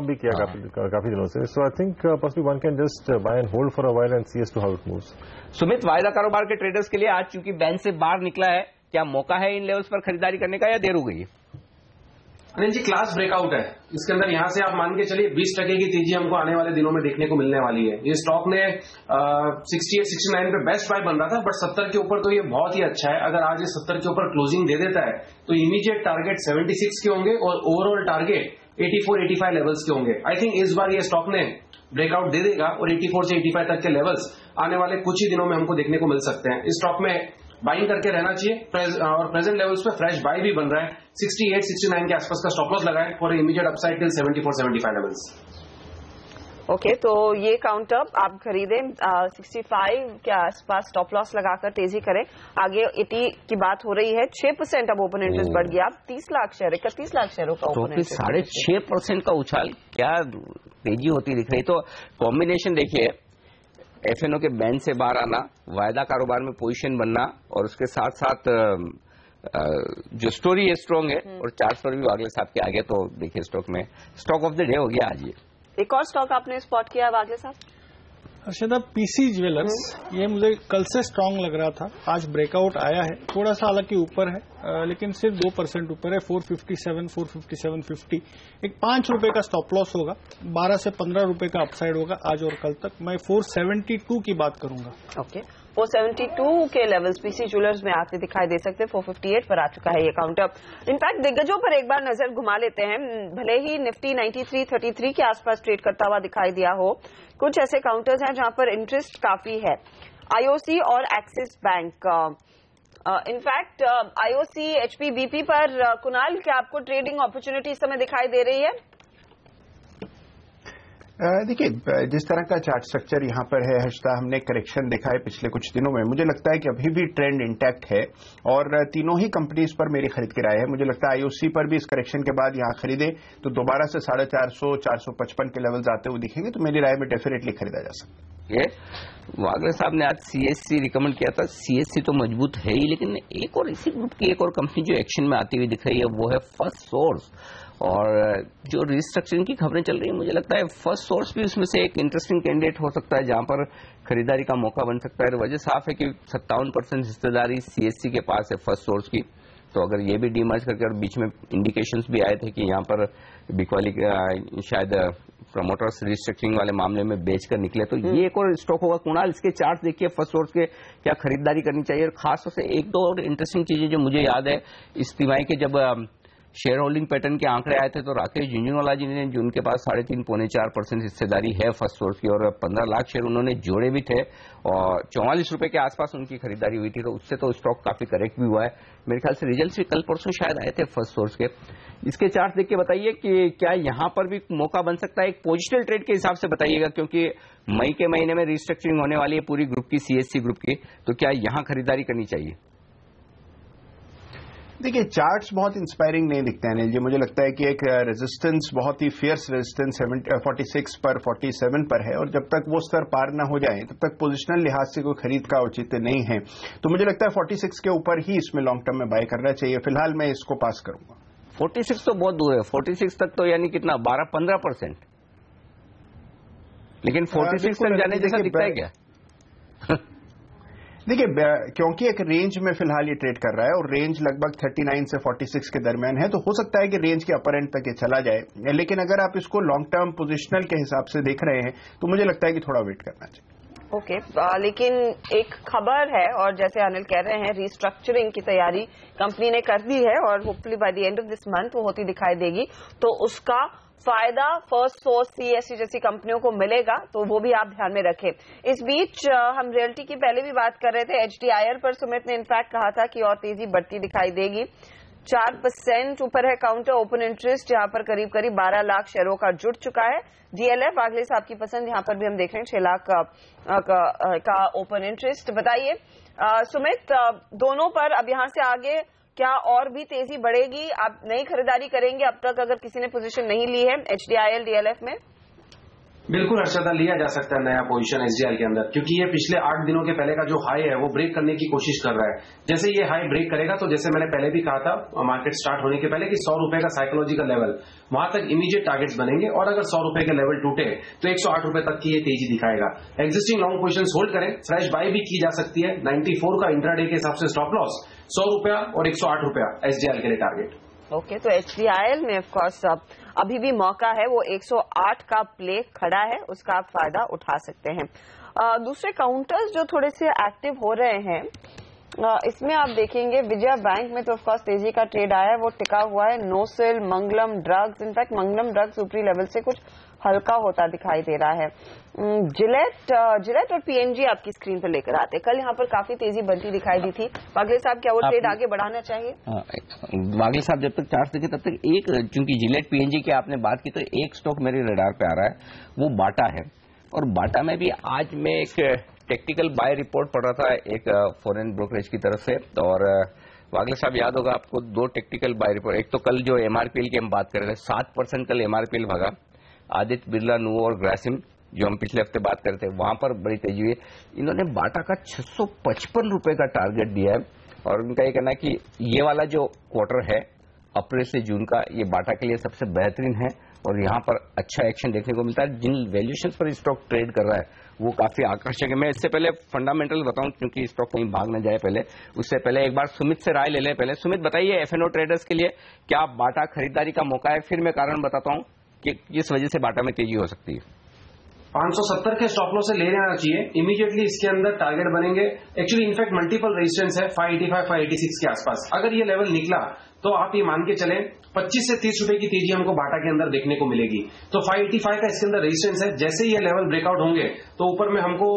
भी किया काफी दिनों से। So I think possibly one can just buy and hold for a while and see as to how it moves. Sumit, वायदा कारोबार के ट्रेडर्स के लिए आज चूंकि बैंक से बाहर निकला है, क्या मौका है इन लेवल्स पर खरीदारी करने का या देर हो गई है? अनिल जी, क्लास ब्रेकआउट है इसके अंदर। यहां से आप मान के चलिए 20% की तेजी हमको आने वाले दिनों में देखने को मिलने वाली है। ये स्टॉक ने 68-69 पे बेस्ट बाय बन रहा था, बट 70 के ऊपर तो ये बहुत ही अच्छा है। अगर आज ये 70 के ऊपर क्लोजिंग दे देता है तो इमीडिएट टारगेट 76 के होंगे और ओवरऑल टारगेट 84-85 लेवल्स के होंगे। आई थिंक इस बार ये स्टॉक ने ब्रेकआउट दे देगा और 84 से 85 तक के लेवल्स आने वाले कुछ ही दिनों में हमको देखने को मिल सकते हैं। इस स्टॉक में बाइंग करके रहना चाहिए, और प्रेजेंट लेवल्स पे फ्रेश बाय भी बन रहा है। 68-69 के आसपास का स्टॉप लॉस लगाएं for immediate upside till 74-75 levels. Okay, तो ये काउंटर आप खरीदें, 65 के आसपास स्टॉप लॉस लगाकर तेजी करें। आगे 80 की बात हो रही है, 6% अब ओपन इंटरेस्ट बढ़ गया, 30 लाख शेयर, 31 लाख शेयरों का ओपन इंटरेस्ट, 6.5% का उछाल, क्या तेजी होती दिख रही। तो कॉम्बिनेशन देखिए, FNO के बैन से बाहर आना, वायदा कारोबार में पोजीशन बनना, और उसके साथ साथ जो स्टोरी है स्ट्रॉन्ग है, और चार्ट पर भी वागले साहब के आगे, तो देखिए स्टॉक में स्टॉक ऑफ द डे हो गया आज ये। एक और स्टॉक आपने स्पॉट किया वागले साहब? हर्षदा, PC ज्वेलर्स, ये मुझे कल से स्ट्रांग लग रहा था, आज ब्रेकआउट आया है, थोड़ा सा हालांकि ऊपर है, लेकिन सिर्फ 2% ऊपर है, 457-457.50। एक ₹5 का स्टॉप लॉस होगा, 12 से 15 रुपए का अपसाइड होगा आज और कल तक। मैं 472 की बात करूंगा। ओके, 472 के लेवल्स PC ज्वेलर्स में आते दिखाई दे सकते हैं। 458 पर आ चुका है ये काउंटर। इनफैक्ट दिग्गजों पर एक बार नजर घुमा लेते हैं। भले ही निफ्टी 93-33 के आसपास ट्रेड करता हुआ दिखाई दिया हो, कुछ ऐसे काउंटर्स हैं जहां पर इंटरेस्ट काफी है। IOC और axis bank, in fact IOC HPBP पर कुणाल, क्या आपको ट्रेडिंग अपॉर्चुनिटी इस समय दिखाई दे रही है? देखिए, जिस तरह का चार्ट स्ट्रक्चर यहाँ पर है हर्षदा, हमने करेक्शन देखा है पिछले कुछ दिनों में, मुझे लगता है कि अभी भी ट्रेंड इंटैक्ट है, और तीनों ही कंपनीज पर मेरी खरीद की राय है। मुझे लगता है IOC पर भी इस करेक्शन के बाद यहाँ खरीदे तो दोबारा से 450-455 के लेवल्स आते हुए दिखेंगे, तो मेरी राय में डेफिनेटली खरीदा जा सकता है। वागले साहब ने आज CSC रिकमेंड किया था। CSC तो मजबूत है ही, लेकिन एक और इसी ग्रुप की एक और कंपनी जो एक्शन में आती हुई दिख रही है वो है फर्स्ट सोर्स, और जो रिस्ट्रक्चरिंग की खबरें चल रही है, मुझे लगता है फर्स्ट सोर्स भी उसमें से एक इंटरेस्टिंग कैंडिडेट हो सकता है जहां पर खरीदारी का मौका बन सकता है। वजह साफ है कि 57% हिस्सेदारी CSC के पास है फर्स्ट सोर्स की, तो अगर ये भी डीमर्ज करके, और बीच में इंडिकेशंस भी आए थे कि यहाँ पर बिकवाली शायद प्रमोटर्स रिस्ट्रक्चरिंग वाले मामले में बेचकर निकले, तो ये एक और स्टॉक होगा। कुणाल, इसके चार्ट देखिए फर्स्ट सोर्स के, क्या खरीदारी करनी चाहिए? और खासतौर से एक दो और इंटरेस्टिंग चीजें जो मुझे याद है, इस तिमाही के जब शेयर होल्डिंग पैटर्न के आंकड़े आए थे, तो राकेश झुंझुनवाला जी ने, जो उनके पास 3.5-4% हिस्सेदारी है फर्स्ट सोर्स की, और 15 लाख शेयर उन्होंने जोड़े भी थे, और 44 रुपए के आसपास उनकी खरीदारी हुई थी, तो उससे तो स्टॉक काफी करेक्ट भी हुआ है। मेरे ख्याल से रिजल्ट भी कल परसों शायद आए थे फर्स्ट सोर्स के। इसके चार्ट देख के बताइए कि क्या यहां पर भी मौका बन सकता है? एक पोजिशनल ट्रेड के हिसाब से बताइएगा, क्योंकि मई के महीने में रिस्ट्रक्चरिंग होने वाली है पूरी ग्रुप की, CSC ग्रुप की, तो क्या यहां खरीदारी करनी चाहिए? देखिए, चार्ट्स बहुत इंस्पायरिंग नहीं दिखते हैं अनिल जी। मुझे लगता है कि एक रेजिस्टेंस, बहुत ही फियर्स रेजिस्टेंस 46 पर 47 पर है, और जब तक वो स्तर पार ना हो जाए तब तक पोजिशनल लिहाज से कोई खरीद का औचित्य नहीं है। तो मुझे लगता है 46 के ऊपर ही इसमें लॉन्ग टर्म में बाय करना चाहिए। फिलहाल मैं इसको पास करूंगा। 46 तो बहुत दूर है, 46 तक तो यानी कितना, 12-15%, लेकिन 46 तक जाने जैसा दिखता है क्या? देखिए, क्योंकि एक रेंज में फिलहाल ये ट्रेड कर रहा है और रेंज लगभग 39 से 46 के दरमियान है, तो हो सकता है कि रेंज के अपर एंड तक ये चला जाए। लेकिन अगर आप इसको लॉन्ग टर्म पोजिशनल के हिसाब से देख रहे हैं तो मुझे लगता है कि थोड़ा वेट करना चाहिए। ओके, लेकिन एक खबर है और जैसे अनिल कह रहे हैं रिस्ट्रक्चरिंग की तैयारी कंपनी ने कर दी है और hopefully by the end of this month वो होती दिखाई देगी, तो उसका फायदा फर्स्ट सोर्स सीएससी जैसी कंपनियों को मिलेगा, तो वो भी आप ध्यान में रखें। इस बीच हम रियल्टी की पहले भी बात कर रहे थे, एचडीआईएल पर सुमित ने इनफैक्ट कहा था कि और तेजी बढ़ती दिखाई देगी। 4% ऊपर है काउंटर ओपन इंटरेस्ट, जहां पर करीब करीब 12 लाख शेयरों का जुड़ चुका है। डीएलएफ अगले साहब की पसंद, यहां पर भी हम देख रहे हैं 6 लाख का ओपन इंटरेस्ट। बताइए सुमित, दोनों पर अब यहां से आगे क्या और भी तेजी बढ़ेगी? आप नई खरीदारी करेंगे अब तक अगर किसी ने पोजीशन नहीं ली है एचडीआईएल डीएलएफ में? बिल्कुल हर्षदा, लिया जा सकता है नया पोजीशन एसडीआईएल के अंदर, क्योंकि ये पिछले 8 दिनों के पहले का जो हाई है वो ब्रेक करने की कोशिश कर रहा है। जैसे ये हाई ब्रेक करेगा तो जैसे मैंने पहले भी कहा था मार्केट स्टार्ट होने के पहले कि 100 रुपए का साइकोलॉजिकल लेवल, वहां तक इमीडिएट टारगेट्स बनेंगे और अगर 100 रुपए के लेवल टूटे तो 108 रुपए तक की ये तेजी दिखाएगा। एग्जिस्टिंग लॉन्ग पोजीशन होल्ड करें, फ्रेश बाय भी की जा सकती है। 94 का इंट्राडे के हिसाब से स्टॉप लॉस, 100 रुपया और 108 रुपया एसडीआईएल के लिए टारगेट। ओके, तो एचडीआईएल में ऑफकोर्स अभी भी मौका है, वो 108 का प्ले खड़ा है, उसका आप फायदा उठा सकते हैं। दूसरे काउंटर्स जो थोड़े से एक्टिव हो रहे हैं, इसमें आप देखेंगे विजया बैंक में तो ऑफकोर्स तेजी का ट्रेड आया है, वो टिका हुआ है। नोसिल, मंगलम ड्रग्स, इनफैक्ट मंगलम ड्रग्स ऊपरी लेवल से कुछ हल्का होता दिखाई दे रहा है। जिलेट और पीएनजी आपकी स्क्रीन पर लेकर आते, कल यहाँ पर काफी तेजी बनती दिखाई दी थी। वागले साहब, क्या वो ट्रेड आगे बढ़ाना चाहिए? वागले साहब जब तक चार्ट देखे तब तक एक, चूंकि जिलेट पीएनजी की आपने बात की तो एक स्टॉक मेरे रडार पे आ रहा है, वो बाटा है। और बाटा में भी आज मैं एक टेक्निकल बाय रिपोर्ट पढ़ रहा था एक फॉरेन ब्रोकरेज की तरफ से, और वागले साहब याद होगा आपको 2 टेक्निकल बाय रिपोर्ट। एक तो कल जो एमआरपीएल की हम बात कर रहे थे, 7% कल एमआरपीएल भागा। आदित्य बिरला, नुवो और ग्रासिम जो हम पिछले हफ्ते बात करते हैं, वहां पर बड़ी तेजी हुई। इन्होंने बाटा का 655 रुपए का टारगेट दिया है और उनका ये कहना है कि ये वाला जो क्वार्टर है अप्रैल से जून का, ये बाटा के लिए सबसे बेहतरीन है और यहाँ पर अच्छा एक्शन देखने को मिलता है। जिन वैल्यूएशन पर स्टॉक ट्रेड कर रहा है वो काफी आकर्षक है। मैं इससे पहले फंडामेंटल बताऊं, क्योंकि स्टॉक कहीं भाग न जाए पहले, उससे पहले एक बार सुमित से राय ले लें। पहले सुमित बताइए, एफएनओ ट्रेडर्स के लिए क्या बाटा खरीदारी का मौका है? फिर मैं कारण बताता हूं कि किस वजह से बाटा में तेजी हो सकती है। 570 के स्टॉप लॉस से ले लेना चाहिए। इमीडिएटली इसके अंदर टारगेट बनेंगे। एक्चुअली इनफैक्ट मल्टीपल रेजिस्टेंस है 585, 586 के आसपास। अगर ये लेवल निकला तो आप ये मान के चले 25 से 30 रुपए की तेजी हमको बाटा के अंदर देखने को मिलेगी। तो 585 का इसके अंदर रेजिस्टेंस है। जैसे ये लेवल ब्रेकआउट होंगे तो ऊपर में हमको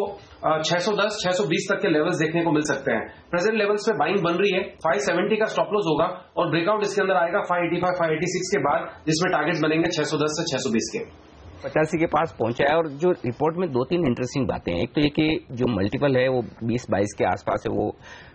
610, 620 तक के लेवल्स देखने को मिल सकते हैं। प्रेजेंट लेवल्स पे बाइंग बन रही है। 570 का स्टॉप लॉस होगा और ब्रेकआउट इसके अंदर आएगा 585, 586 के बाद, जिसमें टारगेट्स बनेंगे 610 से 620 के। 85 के पास पहुंचा है। और जो रिपोर्ट में 2-3 इंटरेस्टिंग बातें हैं। एक तो ये कि जो मल्टीपल है वो 20-22 के आसपास है, वो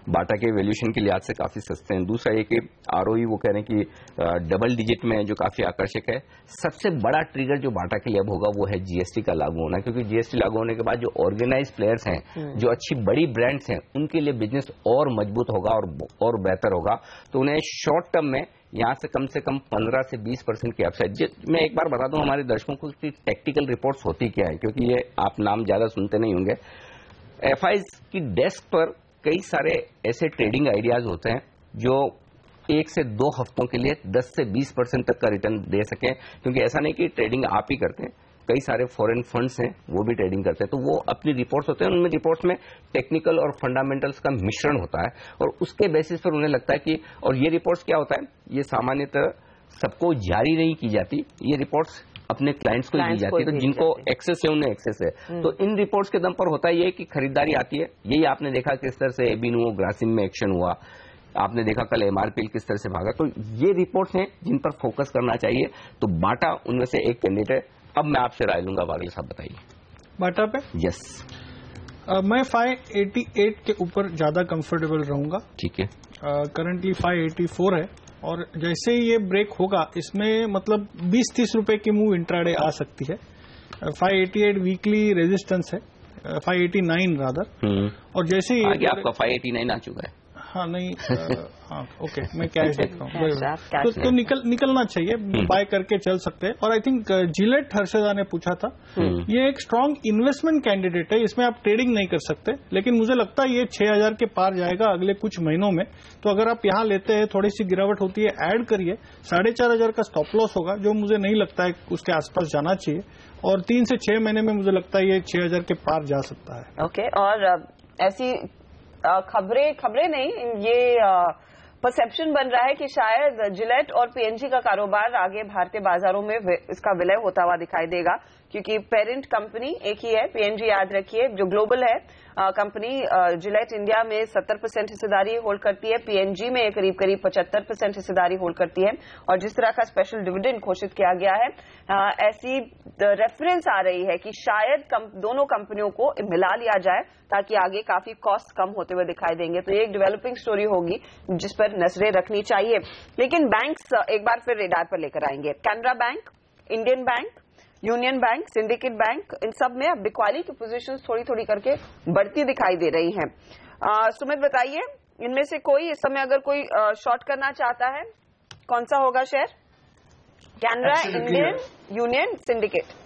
बाटा के वैल्यूएशन के लिहाज से काफी सस्ते हैं। दूसरा ये कि आरओई वो कह रहे हैं कि डबल डिजिट में, जो काफी आकर्षक है। सबसे बड़ा ट्रिगर जो बाटा के लिए अब होगा वो है जीएसटी का लागू होना, क्योंकि जीएसटी लागू होने के बाद जो ऑर्गेनाइज प्लेयर्स हैं, जो अच्छी बड़ी ब्रांड्स हैं, उनके लिए बिजनेस और मजबूत होगा और बेहतर होगा। तो उन्हें शॉर्ट टर्म में यहां से कम 15 से 20% की अपसाइड। मैं एक बार बता दूं हमारे दर्शकों को कि टेक्निकल रिपोर्ट्स होती क्या है, क्योंकि ये आप नाम ज्यादा सुनते नहीं होंगे। एफआईज की डेस्क पर कई सारे ऐसे ट्रेडिंग आइडियाज होते हैं जो 1 से 2 हफ्तों के लिए 10 से 20% तक का रिटर्न दे सकें, क्योंकि ऐसा नहीं कि ट्रेडिंग आप ही करते हैं, कई सारे फॉरेन फंड्स हैं वो भी ट्रेडिंग करते हैं। तो वो अपनी रिपोर्ट्स होते हैं, उनमें रिपोर्ट्स में टेक्निकल और फंडामेंटल्स का मिश्रण होता है और उसके बेसिस पर उन्हें लगता है कि, और ये रिपोर्ट्स क्या होता है, ये सामान्यतः सबको जारी नहीं की जाती, ये रिपोर्ट्स अपने क्लाइंट्स को दी जाती है। तो जिनको एक्सेस है उन्हें एक्सेस है। तो इन रिपोर्ट्स के दम पर होता है ये कि खरीदारी आती है। यही आपने देखा किस तरह से एबिनो, ग्रासिम में एक्शन हुआ, आपने देखा कल एमआरपीएल किस तरह से भागा। तो ये रिपोर्ट्स हैं जिन पर फोकस करना चाहिए। तो बाटा उनमें से एक कैंडिडेट है। अब मैं आपसे राय लूंगा, वागले साहब बताइए। बाटा पे यस, मैं 588 के ऊपर ज्यादा कंफर्टेबल रहूंगा। ठीक है, करंटली 584 है और जैसे ही ये ब्रेक होगा इसमें मतलब 20-30 रुपए की मूव इंट्राडे आ सकती है। 588 वीकली रेजिस्टेंस है, 589 रादर। और जैसे ही आगे आपका 589 आ चुका है। हाँ नहीं हाँ ओके, मैं कैश देख रहा हूँ। तो निकलना चाहिए, बाय करके चल सकते हैं। और आई थिंक जिलेट हर्षदा ने पूछा था, ये एक स्ट्रांग इन्वेस्टमेंट कैंडिडेट है, इसमें आप ट्रेडिंग नहीं कर सकते, लेकिन मुझे लगता है ये 6000 के पार जाएगा अगले कुछ महीनों में। तो अगर आप यहाँ लेते हैं, थोड़ी सी गिरावट होती है, ऐड करिए। 4500 का स्टॉप लॉस होगा, जो मुझे नहीं लगता है उसके आसपास जाना चाहिए। और 3 से 6 महीने में मुझे लगता है ये 6000 के पार जा सकता है। ओके, और ऐसी खबरें नहीं, ये परसेप्शन बन रहा है कि शायद जिलेट और पीएनजी का कारोबार आगे भारतीय बाजारों में इसका विलय होता हुआ दिखाई देगा, क्योंकि पेरेंट कंपनी एक ही है। पीएनजी याद रखिए जो ग्लोबल है कंपनी, जिलेट इंडिया में 70% हिस्सेदारी होल्ड करती है, पीएनजी में करीब 75% हिस्सेदारी होल्ड करती है। और जिस तरह का स्पेशल डिविडेंड घोषित किया गया है, ऐसी रेफरेंस आ रही है कि शायद दोनों कंपनियों को मिला लिया जाए, ताकि आगे काफी कॉस्ट कम होते हुए दिखाई देंगे। तो ये एक डेवलपिंग स्टोरी होगी जिस पर नजरें रखनी चाहिए। लेकिन बैंक्स एक बार फिर रेडार पर लेकर आएंगे। Canara Bank, Indian Bank, Union Bank, Syndicate Bank, इन सब में अब बिक्वाली की पोजीशंस थोड़ी थोड़ी करके बढ़ती दिखाई दे रही हैं। सुमित बताइए, इनमें से कोई इस समय अगर कोई शॉर्ट करना चाहता है, कौन सा होगा share? Canara, Indian, union, syndicate?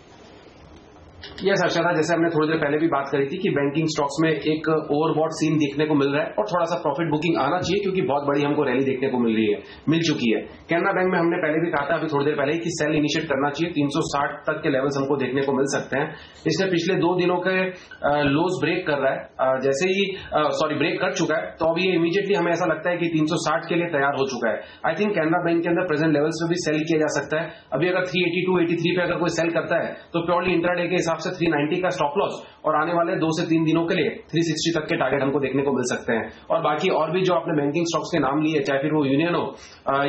Yes Harshada, जैसे हमने थोड़ी देर पहले भी बात करी थी कि बैंकिंग स्टॉक्स में एक ओवरबॉट सीन देखने को मिल रहा है और थोड़ा सा प्रॉफिट बुकिंग आना चाहिए, क्योंकि बहुत बड़ी हमको रैली देखने को मिल चुकी है। कैनरा बैंक में हमने पहले भी कहा था, अभी थोड़ी देर पहले ही, कि सेल इनिशिएट करना चाहिए। 360 तक के लेवल्स हमको देखने को मिल सकते हैं। इसने पिछले 2 दिनों के लोज ब्रेक कर रहा है, जैसे ही ब्रेक कर चुका है, तो अभी इमीडिएटली हमें ऐसा लगता है कि 360 के लिए तैयार हो चुका है। आई थिंक कैनरा बैंक के अंदर प्रेजेंट लेवल्स में भी सेल किया जा सकता है। अभी अगर 382, 83 पे अगर कोई सेल करता है, तो प्योरली इंट्राडे के हिसाब से 390 का स्टॉप लॉस और आने वाले 2 से 3 दिनों के लिए 360 तक के टारगेट हमको देखने को मिल सकते हैं। और बाकी और भी जो आपने बैंकिंग स्टॉक्स के नाम लिए, चाहे फिर वो यूनियन हो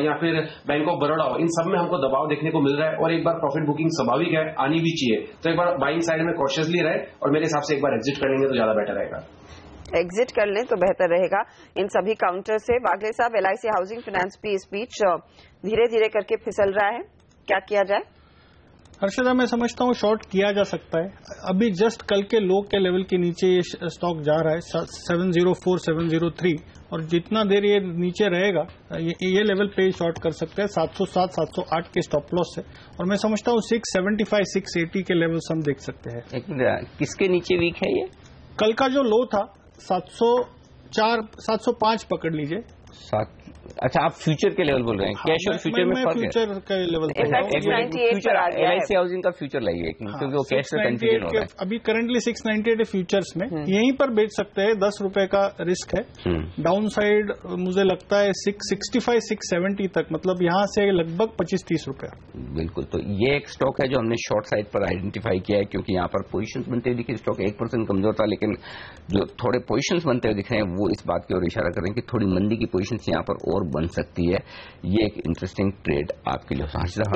या फिर बैंक ऑफ बड़ौदा हो, इन सब में हमको दबाव देखने को मिल रहा है। और एक बार प्रॉफिट बुकिंग स्वाभाविक है, आनी भी चाहिए। तो एक बार बाइंग साइड में कॉशियसली रहे, और मेरे हिसाब से एक बार एग्जिट कर लेंगे तो ज्यादा बेटर रहेगा। एग्जिट कर लें तो बेहतर रहेगा इन सभी काउंटर से। बागले साहब, एलआईसी हाउसिंग फाइनेंस भी इस बीच धीरे धीरे करके फिसल रहा है, क्या किया जाए? हर्षदा, मैं समझता हूँ शॉर्ट किया जा सकता है। अभी जस्ट कल के लो के लेवल के नीचे ये स्टॉक जा रहा है 704, 703, और जितना देर ये नीचे रहेगा ये लेवल पे शॉर्ट कर सकते हैं 707, 708 के स्टॉप लॉस से। और मैं समझता हूँ 675, 680 के लेवल्स हम देख सकते हैं। एक मिनट, किसके नीचे वीक है ये? कल का जो लो था 704, 705 पकड़ लीजिए। अच्छा, आप फ्यूचर के लेवल बोल रहे हैं? कैश और फ्यूचर में फर्क है? फ्यूचर के लेवल फ्यूचर एलआईसी हाउसिंग का फ्यूचर लाइए, क्योंकि वो कैश से कंफ्यूजन हो रहा है। अभी करंटली 698 फ्यूचर्स में, यहीं पर बेच सकते हैं। 10 रुपए का रिस्क है। डाउन साइड मुझे लगता है 665, 670 तक, मतलब यहाँ से लगभग 25-30 रुपया। बिल्कुल, तो ये एक स्टॉक है जो हमने शॉर्ट साइड पर आइडेंटिफाई किया है, क्योंकि यहाँ पर पोजीशंस बनते हुए दिखे। स्टॉक 1% कमजोर था, लेकिन जो थोड़े पोजीशंस बनते हुए दिख रहे हैं वो इस बात की ओर इशारा कर रहे हैं कि थोड़ी मंदी की पोजीशंस यहाँ पर और बन सकती है। ये एक इंटरेस्टिंग ट्रेड आपके लिए।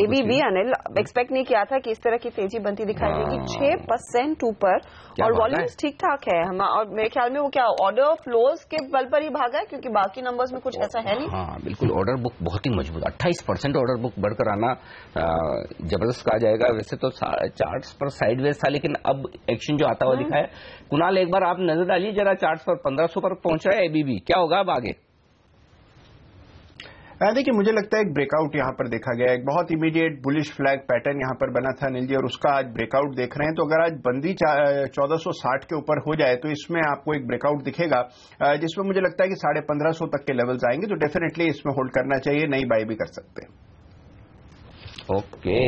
एबीबी अनिल एक्सपेक्ट नहीं किया था कि इस तरह की तेजी बनती दिखाई देगी, 6% ऊपर, और वॉल्यूम्स ठीक ठाक है। और मेरे ख्याल में वो क्या ऑर्डर फ्लोज के बल पर ही भागा है, क्योंकि बाकी नंबर्स में कुछ ऐसा है नहीं। हाँ बिल्कुल, ऑर्डर बुक बहुत ही मजबूत, 28% ऑर्डर बुक बढ़कर आना जबरदस्त कहा जाएगा। वैसे तो चार्ट्स पर साइडवेज था, लेकिन अब एक्शन जो आता हुआ दिखा है। कुणाल, एक बार आप नजर डालिए जरा चार्ट्स पर, 1500 पर पहुंच रहा है एबीबी, क्या होगा अब आगे? देखिए, मुझे लगता है एक ब्रेकआउट यहां पर देखा गया, एक बहुत इमीडिएट बुलिश फ्लैग पैटर्न यहां पर बना था अनिल जी, और उसका आज ब्रेकआउट देख रहे हैं। तो अगर आज बंदी 1460 के ऊपर हो जाए तो इसमें आपको एक ब्रेकआउट दिखेगा, जिसमें मुझे लगता है कि 1550 तक के लेवल्स आएंगे। तो डेफिनेटली इसमें होल्ड करना चाहिए, नई बाई भी कर सकते हैं। ओके,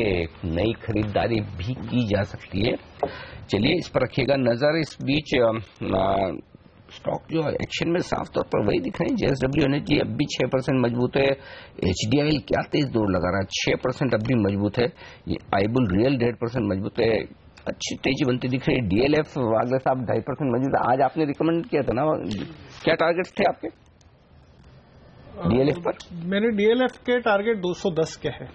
नई खरीदारी भी की जा सकती है। चलिए, इस पर रखिएगा नजर। इस बीच स्टॉक जो एक्शन में साफ तौर पर वही दिख रहे हैं। जेएसडब्ल्यू एनर्जी अब भी 6% मजबूत है। एचडीआईएल क्या तेज दौड़ लगा रहा है, 6% अब भी मजबूत है। ये आईबुल रियल 1.5% मजबूत है, अच्छी तेजी बनती दिख रही है। डीएलएफ वागले साहब 2.5% मजबूत है। आज आपने रिकमेंड किया था ना, क्या टारगेट्स थे आपके डीएलएफ पर? मेरे डीएलएफ के टारगेट 210 के है।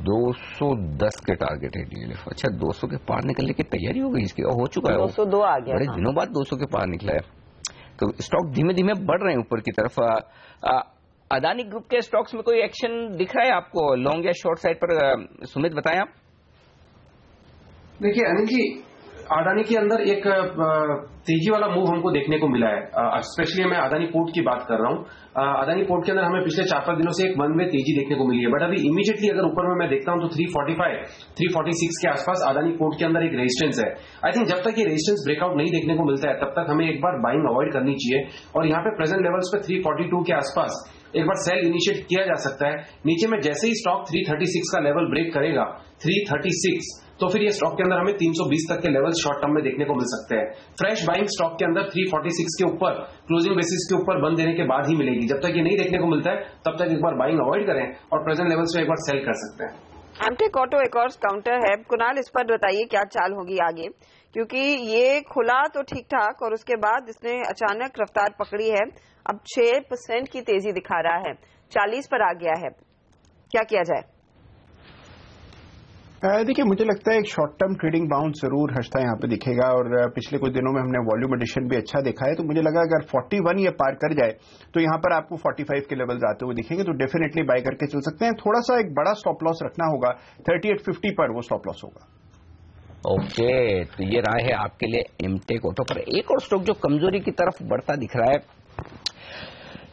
210 के टारगेट है डीएलएफ। अच्छा, 200 के पार निकलने की तैयारी हो गई इसकी, और हो चुका है 202 आ गया। बड़े दिनों बाद 200 के पार निकला है। तो स्टॉक धीमे धीमे बढ़ रहे हैं ऊपर की तरफ। अदानी ग्रुप के स्टॉक्स में कोई एक्शन दिख रहा है आपको लॉन्ग या शॉर्ट साइड पर? सुमित, बताएं आप। देखिए अनिल जी, अडानी के अंदर एक तेजी वाला मूव हमको देखने को मिला है। स्पेशली मैं अडानी पोर्ट की बात कर रहा हूं। अडानी पोर्ट के अंदर हमें पिछले 4-5 दिनों से एक वन वे तेजी देखने को मिली है, बट अभी इमीडिएटली अगर ऊपर में मैं देखता हूं तो 345, 346 के आसपास अडानी पोर्ट के अंदर एक रेजिस्टेंस है। आई थिंक जब तक ये रेजिस्टेंस ब्रेकआउट नहीं देखने को मिलता है तब तक हमें एक बार बाइंग अवॉइड करनी चाहिए, और यहाँ पे प्रेजेंट लेवल्स पे 342 के आसपास एक बार सेल इनिशिएट किया जा सकता है। नीचे में जैसे ही स्टॉक 336 का लेवल ब्रेक करेगा, 336, तो फिर ये स्टॉक के अंदर हमें 320 तक के लेवल शॉर्ट टर्म में देखने को मिल सकते हैं। फ्रेश बाइंग स्टॉक के अंदर 346 के ऊपर क्लोजिंग बेसिस के ऊपर बंद देने के बाद ही मिलेगी। जब तक ये नहीं देखने को मिलता है तब तक एक बार बाइंग अवॉइड करें और प्रेजेंट लेवल्स पे एक बार सेल कर सकते हैं। एमटेक ऑटो एक और काउंटर है। कुणाल, इस पर बताइए क्या चाल होगी आगे, क्योंकि ये खुला तो ठीक ठाक और उसके बाद इसने अचानक रफ्तार पकड़ी है। अब 6% की तेजी दिखा रहा है, 40 पर आ गया है। क्या किया जाए? देखिए, मुझे लगता है एक शॉर्ट टर्म ट्रेडिंग बाउंस जरूर हर्षता यहाँ पे दिखेगा, और पिछले कुछ दिनों में हमने वॉल्यूम एडिशन भी अच्छा देखा है, तो मुझे लगा अगर 41 ये पार कर जाए तो यहाँ पर आपको 45 के लेवल्स आते हुए दिखेंगे, तो डेफिनेटली बाय करके चल सकते हैं। थोड़ा सा एक बड़ा स्टॉप लॉस रखना होगा, 3850 पर वो स्टॉप लॉस होगा। ओके, तो ये रहा है आपके लिए एमटेक ऑटो पर। एक और स्टॉक जो कमजोरी की तरफ बढ़ता दिख रहा है,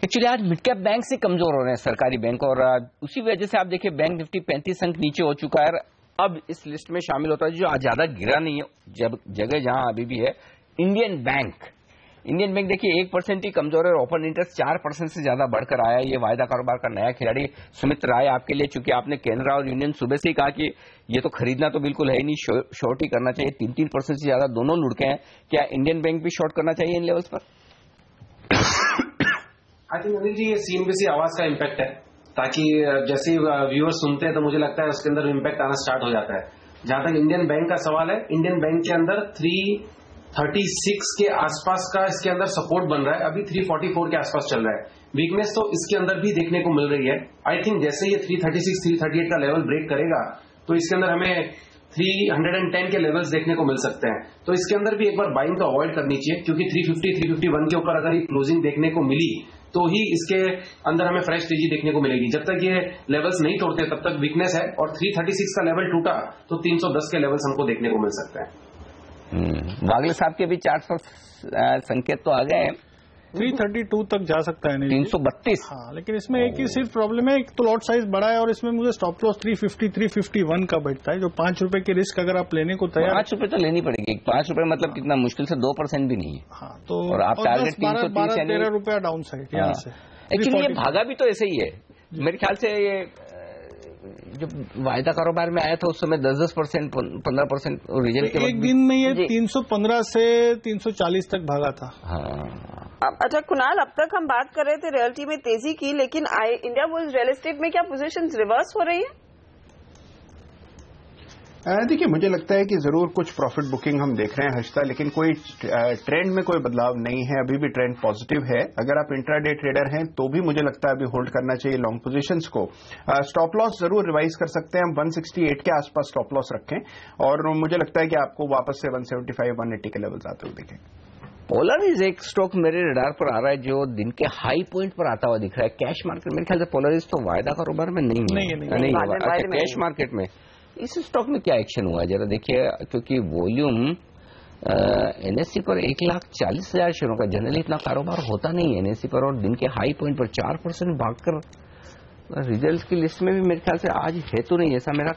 एक्चुअली आज मिड कैप बैंक से कमजोर हो रहे हैं सरकारी बैंक, और उसी वजह से आप देखिए बैंक निफ्टी 35 अंक नीचे हो चुका है। अब इस लिस्ट में शामिल होता है जो आज ज्यादा गिरा नहीं है, जब जगह जहां अभी भी है इंडियन बैंक। इंडियन बैंक देखिए 1% ही कमजोर है, ओपन इंटरेस्ट 4% से ज्यादा बढ़कर आया है। ये वायदा कारोबार का नया खिलाड़ी। सुमित राय आपके लिए, चूंकि आपने केनरा और यूनियन सुबह से ही कहा कि ये तो खरीदना तो बिल्कुल है ही नहीं, शॉर्ट ही करना चाहिए, 3% से ज्यादा दोनों लुढ़के हैं। क्या इंडियन बैंक भी शॉर्ट करना चाहिए इन लेवल्स पर? आई थिंक अनिल जी, ये सीएनबीसी आवाज का इम्पैक्ट है, ताकि जैसे व्यूअर्स सुनते हैं तो मुझे लगता है उसके अंदर इम्पैक्ट आना स्टार्ट हो जाता है। जहां तक इंडियन बैंक का सवाल है, इंडियन बैंक के अंदर 336 के आसपास का इसके अंदर सपोर्ट बन रहा है, अभी 344 के आसपास चल रहा है। वीकनेस तो इसके अंदर भी देखने को मिल रही है। आई थिंक जैसे ये 336, 338 का लेवल ब्रेक करेगा तो इसके अंदर हमें 310 के लेवल्स देखने को मिल सकते हैं। तो इसके अंदर भी एक बार बाइंग तो अवॉइड करनी चाहिए, क्योंकि 350, 351 के ऊपर अगर ये क्लोजिंग देखने को मिली तो ही इसके अंदर हमें फ्रेश तेजी देखने को मिलेगी। जब तक ये लेवल्स नहीं तोड़ते तब तक वीकनेस है, और 336 का लेवल टूटा तो 310 के लेवल्स हमको देखने को मिल सकते हैं। वागले साहब के भी 400 संकेत तो आ गए हैं, 332 तक जा सकता है। 332। हाँ, लेकिन इसमें एक ही सिर्फ प्रॉब्लम है, एक तो लॉट साइज बड़ा है और इसमें मुझे स्टॉप लॉस 350, 351 का बैठता है, जो 5 रुपए की रिस्क अगर आप लेने को तैयार। 5 रुपए तो लेनी पड़ेगी। 5 रुपए मतलब कितना मुश्किल से 2% भी नहीं है। हाँ, तो और आप टारगेट 12-13 रुपया डाउन साइड यहाँ से। एक्चुअली ये भागा भी तो ऐसे ही है मेरे ख्याल से। ये जब वायदा कारोबार में आया था उस समय 10-10%, 15% रिजल्ट के एक दिन में ये 315 से 340 तक भागा था। हाँ। अच्छा कुणाल, अब तक हम बात कर रहे थे रियल्टी में तेजी की, लेकिन इंडिया बुल्स रियल एस्टेट में क्या पोजीशंस रिवर्स हो रही है? देखिए, मुझे लगता है कि जरूर कुछ प्रॉफिट बुकिंग हम देख रहे हैं हर्षता, लेकिन कोई ट्रेंड में कोई बदलाव नहीं है। अभी भी ट्रेंड पॉजिटिव है। अगर आप इंट्राडे ट्रेडर हैं तो भी मुझे लगता है अभी होल्ड करना चाहिए लॉन्ग पोजीशंस को। स्टॉप लॉस जरूर रिवाइज कर सकते हैं, हम 168 के आसपास स्टॉप लॉस रखें, और मुझे लगता है कि आपको वापस से 175, 180 के लेवल्स आते हुए दिखें। पोलरिस एक स्टॉक मेरे रडार पर आ रहा है जो दिन के हाई पॉइंट पर आता हुआ दिख रहा है। कैश मार्केट मेरे ख्याल से पोलरिस तो वायदा कारोबार में नहीं होगा। अच्छा, कैश मार्केट में इस स्टॉक में क्या एक्शन हुआ जरा देखिए, क्योंकि वॉल्यूम एनएससी पर 1,40,000 शेयरों का जनरली इतना कारोबार होता नहीं है एनएससी पर, और दिन के हाई पॉइंट पर 4% भागकर रिजल्ट की लिस्ट में भी मेरे ख्याल से आज है तो नहीं, ऐसा मेरा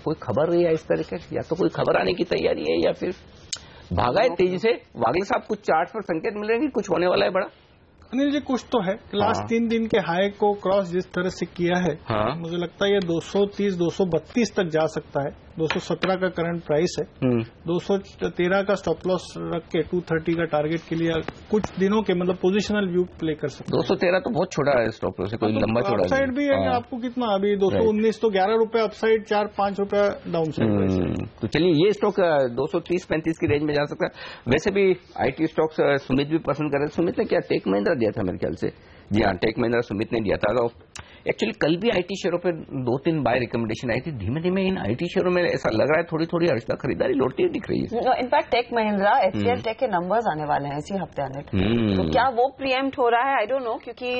कोई खबर रही है इस तरीके से, या तो कोई खबर आने की तैयारी है या फिर भागा है तेजी से। वागले साहब, कुछ चार्ट पर संकेत मिल रहे हैं कि कुछ होने वाला है बड़ा? अनिल जी, कुछ तो है। लास्ट 3 दिन के हाई को क्रॉस जिस तरह से किया है, मुझे लगता है ये 230, 232 तक जा सकता है। 217 का करंट प्राइस है, 213 का स्टॉप लॉस रख के 230 का टारगेट के लिए कुछ दिनों के मतलब पोजिशनल व्यू प्ले कर सकते हैं। 213 तो बहुत छोटा है स्टॉप लॉस, कोई लंबा छोड़ा अपसाइड भी है। आपको कितना अभी 219, तो 11 रुपए अपसाइड, 4-5 रुपए डाउन साइड। तो चलिए, ये स्टॉक 230-35 की रेंज में जा सकता है। वैसे भी आईटी स्टॉक्स सुमित भी पसंद कर रहे हैं। सुमित ने क्या टेक महिंद्रा दिया था मेरे ख्याल से? जी हाँ, टेक महिंद्रा सुमित ने दिया था। तो एक्चुअली कल भी आईटी शेयरों पे 2-3 बाय रिकमेंडेशन आई थी। धीमे धीमे इन आईटी शेयरों में ऐसा लग रहा है थोड़ी थोड़ी हर्षता खरीदारी लौटती हुई दिख रही है। In fact Tech Mahindra, HCL Tech के नंबर्स आने वाले हैं इसी हफ्ते आने, तो क्या वो प्रीएम्प्ट हो रहा है? आई डोंट नो, क्योंकि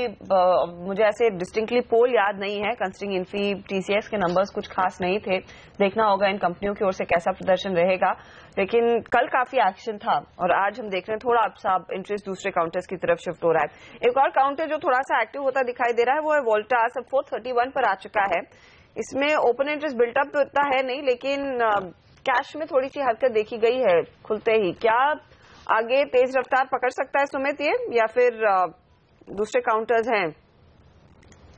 मुझे ऐसे डिस्टिंक्टली पोल याद नहीं है। कंसिडरिंग इन्फी, टीसीएस के नंबर्स कुछ खास नहीं थे। देखना होगा इन कंपनियों की ओर से कैसा प्रदर्शन रहेगा। लेकिन कल काफी एक्शन था और आज हम देख रहे हैं थोड़ा सा इंटरेस्ट दूसरे काउंटर्स की तरफ शिफ्ट हो रहा है। एक और काउंटर जो थोड़ा सा एक्टिव होता दिखाई दे रहा है वो है वोल्टास, अब 431 पर आ चुका है। इसमें ओपन इंटरेस्ट बिल्टअप तो इतना है नहीं, लेकिन कैश में थोड़ी सी हरकत देखी गई है खुलते ही। क्या आगे तेज रफ्तार पकड़ सकता है सुमित ये, या फिर दूसरे काउंटर्स हैं?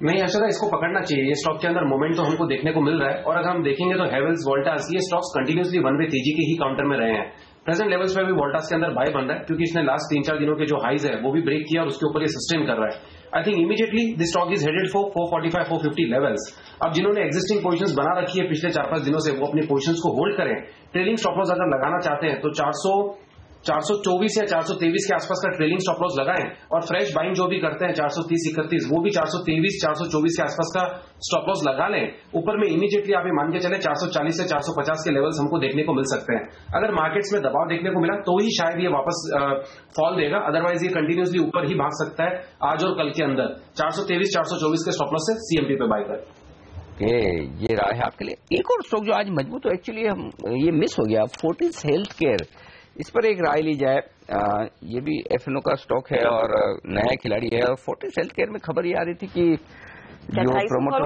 नहीं अर्चना, इसको पकड़ना चाहिए। ये स्टॉक के अंदर मोमेंट तो हमको देखने को मिल रहा है, और अगर हम देखेंगे तो हेवल्स, वोल्टास, ये स्टॉक्स कंटिन्यूसली वन वे तेजी के ही काउंटर में रहे हैं। प्रेजेंट लेवल्स पे भी वोल्टास के अंदर बाय बन रहा है, क्योंकि इसने लास्ट 3-4 दिनों के जो हाइज है वो भी ब्रेक किया और उसके ऊपर ये सस्टेन कर रहा है। I think immediately this stock is headed for 445-450 levels. अब जिन्होंने एक्जिस्टिंग पोजीशंस बना रखी है पिछले 4-5 दिनों से, वो अपनी पोजीशंस को होल्ड करें। ट्रेलिंग स्टॉप लॉस अगर लगाना चाहते हैं तो 424 या 423 के आसपास का ट्रेलिंग स्टॉप लॉस लगाएं, और फ्रेश बाइंग जो भी करते हैं 430-31 वो भी 423-424 के आसपास का स्टॉप लॉस लगा लें। ऊपर में इमीडिएटली आप ये मान के चले 440 से 450 के लेवल्स हमको देखने को मिल सकते हैं। अगर मार्केट्स में दबाव देखने को मिला तो ही शायद ये वापस फॉल देगा, अदरवाइज ये कंटिन्यूसली ऊपर ही भाग सकता है आज और कल के अंदर। 423-424 के स्टॉप लॉस से सीएमपी पे बाय कर ये रहा है आपके लिए। एक और स्टॉक जो आज मजबूत हो, एक्चुअली ये मिस हो गया, फोर्टिस हेल्थ केयर, इस पर एक राय ली जाए। ये भी एफएनओ का स्टॉक है और नया खिलाड़ी है, और फोर्टिस हेल्थ केयर में खबर ये आ रही थी कि जो प्रमोटर,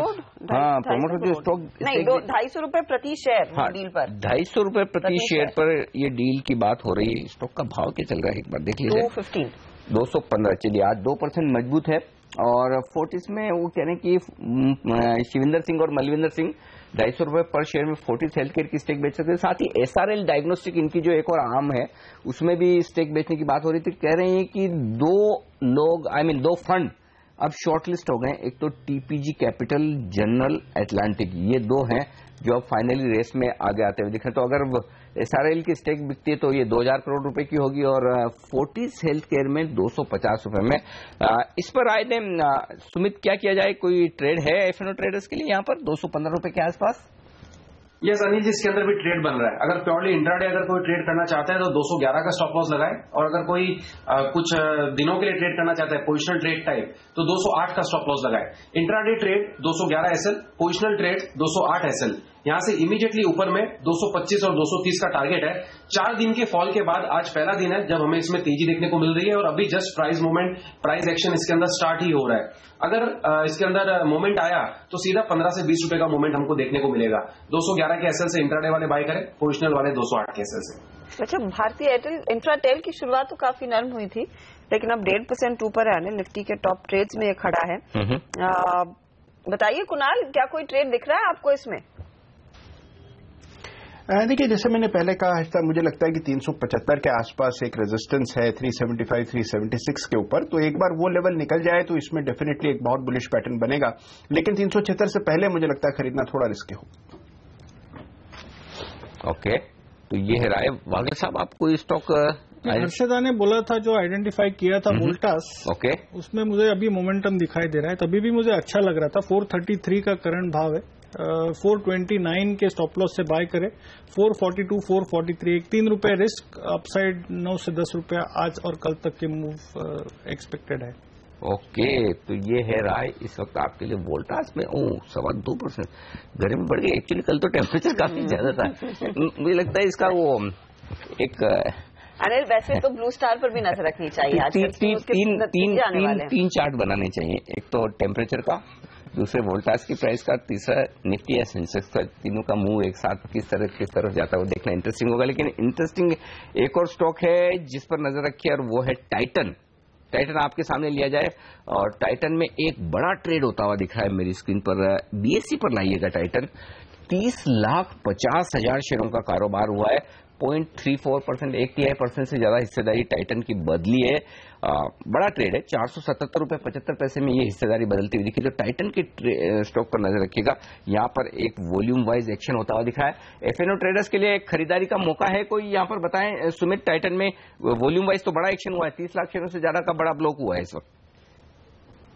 प्रमोटर जो स्टॉक नहीं, 250 रुपए प्रति शेयर डील पर, 250 रुपए प्रति शेयर पर ये डील की बात हो रही है। स्टॉक का भाव क्या चल रहा है एक बार देख लीजिए। 215। चलिए आज 2% मजबूत है। और फोर्टिस में वो कह रहे हैं कि शिविंदर सिंह और मलविंदर सिंह 250 रुपए पर शेयर में फोर्टिस हेल्थ केयर की स्टेक बेच सकते हैं। साथ ही एसआरएल डायग्नोस्टिक, इनकी जो एक और आर्म है, उसमें भी स्टेक बेचने की बात हो रही थी। कह रहे हैं कि दो फंड अब शॉर्टलिस्ट हो गए। एक तो टीपीजी कैपिटल, जनरल एटलांटिक, ये दो हैं जो अब फाइनली रेस में आगे आते हुए दिख रहे हैं। तो अगर एसआरएल की स्टेक बिकती है तो ये 2000 करोड़ रुपए की होगी, और फोर्टिस हेल्थ केयर में 250 रुपए में। इस पर आए थे सुमित, क्या किया जाए? कोई ट्रेड है एफएनओ ट्रेडर्स के लिए यहाँ पर 215 रुपए के आसपास? यस अनिल जी, इसके अंदर भी ट्रेड बन रहा है। अगर प्योरली इंट्राडे अगर कोई ट्रेड करना चाहता है तो 211 का स्टॉप लॉस लगाए, और अगर कोई कुछ दिनों के लिए ट्रेड करना चाहता है पोजिशनल ट्रेड टाइप, तो 208 का स्टॉप लॉस लगाए। Intraday trade 211 SL, positional trade 208 SL. यहां से इमीडिएटली ऊपर में 225 और 230 का टारगेट है। 4 दिन के फॉल के बाद आज पहला दिन है जब हमें इसमें तेजी देखने को मिल रही है, और अभी just price movement, price action इसके अंदर स्टार्ट ही हो रहा है। अगर इसके अंदर मूवमेंट आया तो सीधा 15 से 20 रुपए का मूवमेंट हमको देखने को मिलेगा। 211 के एसएल से इंट्राडे वाले बाय करें, पोजिशनल वाले 208 के एसएल से। अच्छा, भारतीय एयरटेल इंफ्राटेल की शुरुआत तो काफी नरम हुई थी, लेकिन अब 1.5% ऊपर है। निफ्टी के टॉप ट्रेड्स में ये खड़ा है। बताइए कुणाल, क्या कोई ट्रेड दिख रहा है आपको इसमें? देखिए, जैसे मैंने पहले कहा, मुझे लगता है कि 375 के आसपास एक रेजिस्टेंस है 375, 376 के ऊपर। तो एक बार वो लेवल निकल जाए तो इसमें डेफिनेटली एक बहुत बुलिश पैटर्न बनेगा, लेकिन 376 से पहले मुझे लगता है खरीदना थोड़ा रिस्की हो। ओके, तो ये है राय। वागल साहब, आप कोई स्टॉक? हर्षदा ने बोला था जो आइडेंटिफाई किया था वोल्टास, ओके, उसमें मुझे अभी मोमेंटम दिखाई दे रहा है। तभी भी मुझे अच्छा लग रहा था। 433 का करंट भाव है, 429 के स्टॉप लॉस से बाय करें, 442, 443, 3 रुपए रिस्क, अपसाइड 9 से 10 रुपया आज और कल तक के मूव एक्सपेक्टेड है। ओके, तो ये है राय इस वक्त आपके लिए वोल्टास में। 2.25% गर्मी बढ़ गई। एक्चुअली कल तो टेम्परेचर काफी ज्यादा था। मुझे लगता है इसका वो एक अनिल, वैसे तो ब्लू स्टार पर भी नजर रखनी चाहिए। आज तीन चार्ट बनाने चाहिए, एक तो टेम्परेचर का, दूसरे वोल्टास की प्राइस का, तीसरा निफ्टी या सेंसेक्स का। तीनों का मूव एक साथ किस तरफ जाता है वो देखना इंटरेस्टिंग होगा। लेकिन इंटरेस्टिंग एक और स्टॉक है जिस पर नजर रखिए, और वो है टाइटन। टाइटन आपके सामने लिया जाए, और टाइटन में एक बड़ा ट्रेड होता हुआ दिख रहा है मेरी स्क्रीन पर। बीएससी पर लाइएगा टाइटन। 30,50,000 शेयरों का कारोबार हुआ है। 0.34%, 1% से ज्यादा हिस्सेदारी टाइटन की बदली है। बड़ा ट्रेड है। 477 रुपए 75 पैसे में ये हिस्सेदारी बदलती हुई दिखी। तो टाइटन के स्टॉक पर नजर रखिएगा। यहाँ पर एक वॉल्यूम वाइज एक्शन होता हुआ दिखा है। एफएनओ ट्रेडर्स के लिए खरीदारी का मौका है कोई? यहाँ पर बताएं सुमित, टाइटन में वॉल्यूम वाइज तो बड़ा एक्शन हुआ है, 30 लाख शेयरों से ज्यादा का बड़ा ब्लॉक हुआ है इस वक्त।